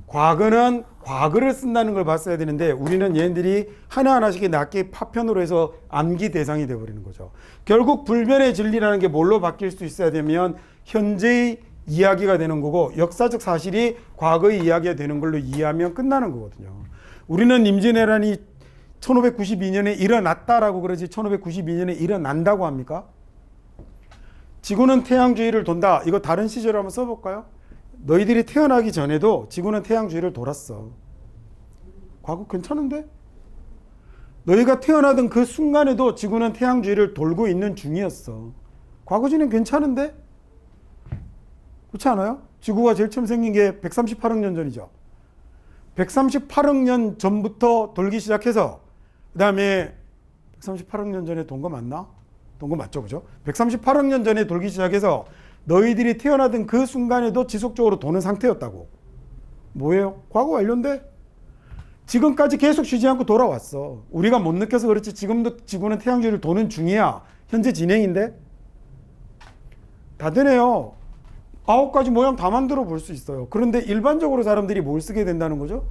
과거는 과거를 쓴다는 걸 봤어야 되는데 우리는 얘네들이 하나하나씩 낮게 파편으로 해서 암기 대상이 되어버리는 거죠. 결국 불변의 진리라는 게 뭘로 바뀔 수 있어야 되면 현재의 이야기가 되는 거고 역사적 사실이 과거의 이야기가 되는 걸로 이해하면 끝나는 거거든요. 우리는 임진왜란이 1592년에 일어났다라고 그러지 1592년에 일어난다고 합니까? 지구는 태양주위를 돈다. 이거 다른 시제로 한번 써볼까요? 너희들이 태어나기 전에도 지구는 태양주위를 돌았어. 과거 괜찮은데? 너희가 태어나던 그 순간에도 지구는 태양주위를 돌고 있는 중이었어. 과거지는 괜찮은데? 그렇지 않아요? 지구가 제일 처음 생긴 게 138억 년 전이죠. 138억 년 전부터 돌기 시작해서 그 다음에 138억 년 전에 돈 거 맞나? 돈 거 맞죠, 그죠? 138억 년 전에 돌기 시작해서 너희들이 태어나던 그 순간에도 지속적으로 도는 상태였다고. 뭐예요? 과거 완료인데? 지금까지 계속 쉬지 않고 돌아왔어. 우리가 못 느껴서 그렇지 지금도 지구는 태양주위를 도는 중이야. 현재 진행인데? 다 되네요. 9가지 모양 다 만들어 볼 수 있어요. 그런데 일반적으로 사람들이 뭘 쓰게 된다는 거죠?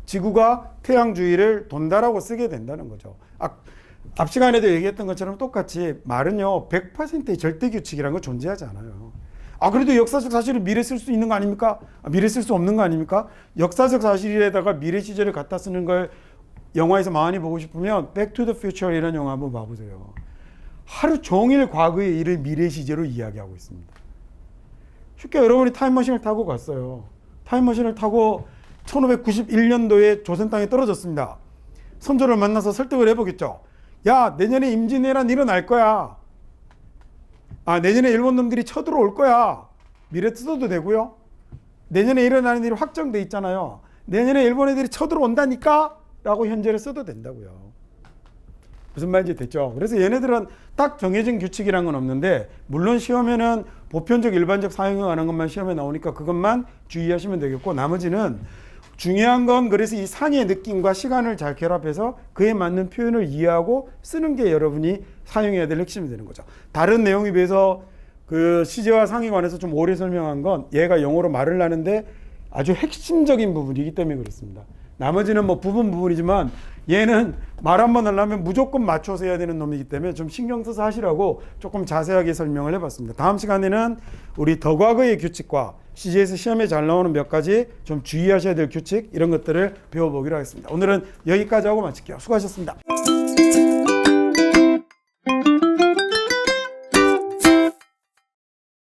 지구가 태양주위를 돈다라고 쓰게 된다는 거죠. 앞 시간에도 얘기했던 것처럼 똑같이 말은요 100%의 절대규칙이라는 거 존재하지 않아요. 그래도 역사적 사실을 미래 쓸 수 있는 거 아닙니까? 미래 쓸 수 없는 거 아닙니까? 역사적 사실에다가 미래 시제를 갖다 쓰는 걸 영화에서 많이 보고 싶으면 Back to the Future 이라는 영화 한번 봐보세요. 하루 종일 과거의 일을 미래 시제로 이야기하고 있습니다. 쉽게 여러분이 타임머신을 타고 갔어요. 타임머신을 타고 1591년도에 조선 땅에 떨어졌습니다. 선조를 만나서 설득을 해보겠죠. 야, 내년에 임진왜란 일어날 거야. 내년에 일본 놈들이 쳐들어올 거야. 미래 쓰도 되고요. 내년에 일어나는 일이 확정돼 있잖아요. 내년에 일본 애들이 쳐들어온다니까? 라고 현재를 써도 된다고요. 무슨 말인지 됐죠? 그래서 얘네들은 딱 정해진 규칙이란 건 없는데 물론 시험에는 보편적 일반적 사용에 관한 것만 시험에 나오니까 그것만 주의하시면 되겠고 나머지는 중요한 건 그래서 이 상의 느낌과 시간을 잘 결합해서 그에 맞는 표현을 이해하고 쓰는 게 여러분이 사용해야 될 핵심이 되는 거죠. 다른 내용에 비해서 그 시제와 상에 관해서 좀 오래 설명한 건 얘가 영어로 말을 하는데 아주 핵심적인 부분이기 때문에 그렇습니다. 나머지는 뭐 부분이지만 얘는 말 한번 하려면 무조건 맞춰서 해야 되는 놈이기 때문에 좀 신경 써서 하시라고 조금 자세하게 설명을 해봤습니다. 다음 시간에는 우리 더 과거의 규칙과 CJ에서 시험에 잘 나오는 몇 가지 좀 주의하셔야 될 규칙 이런 것들을 배워보기로 하겠습니다. 오늘은 여기까지 하고 마칠게요. 수고하셨습니다.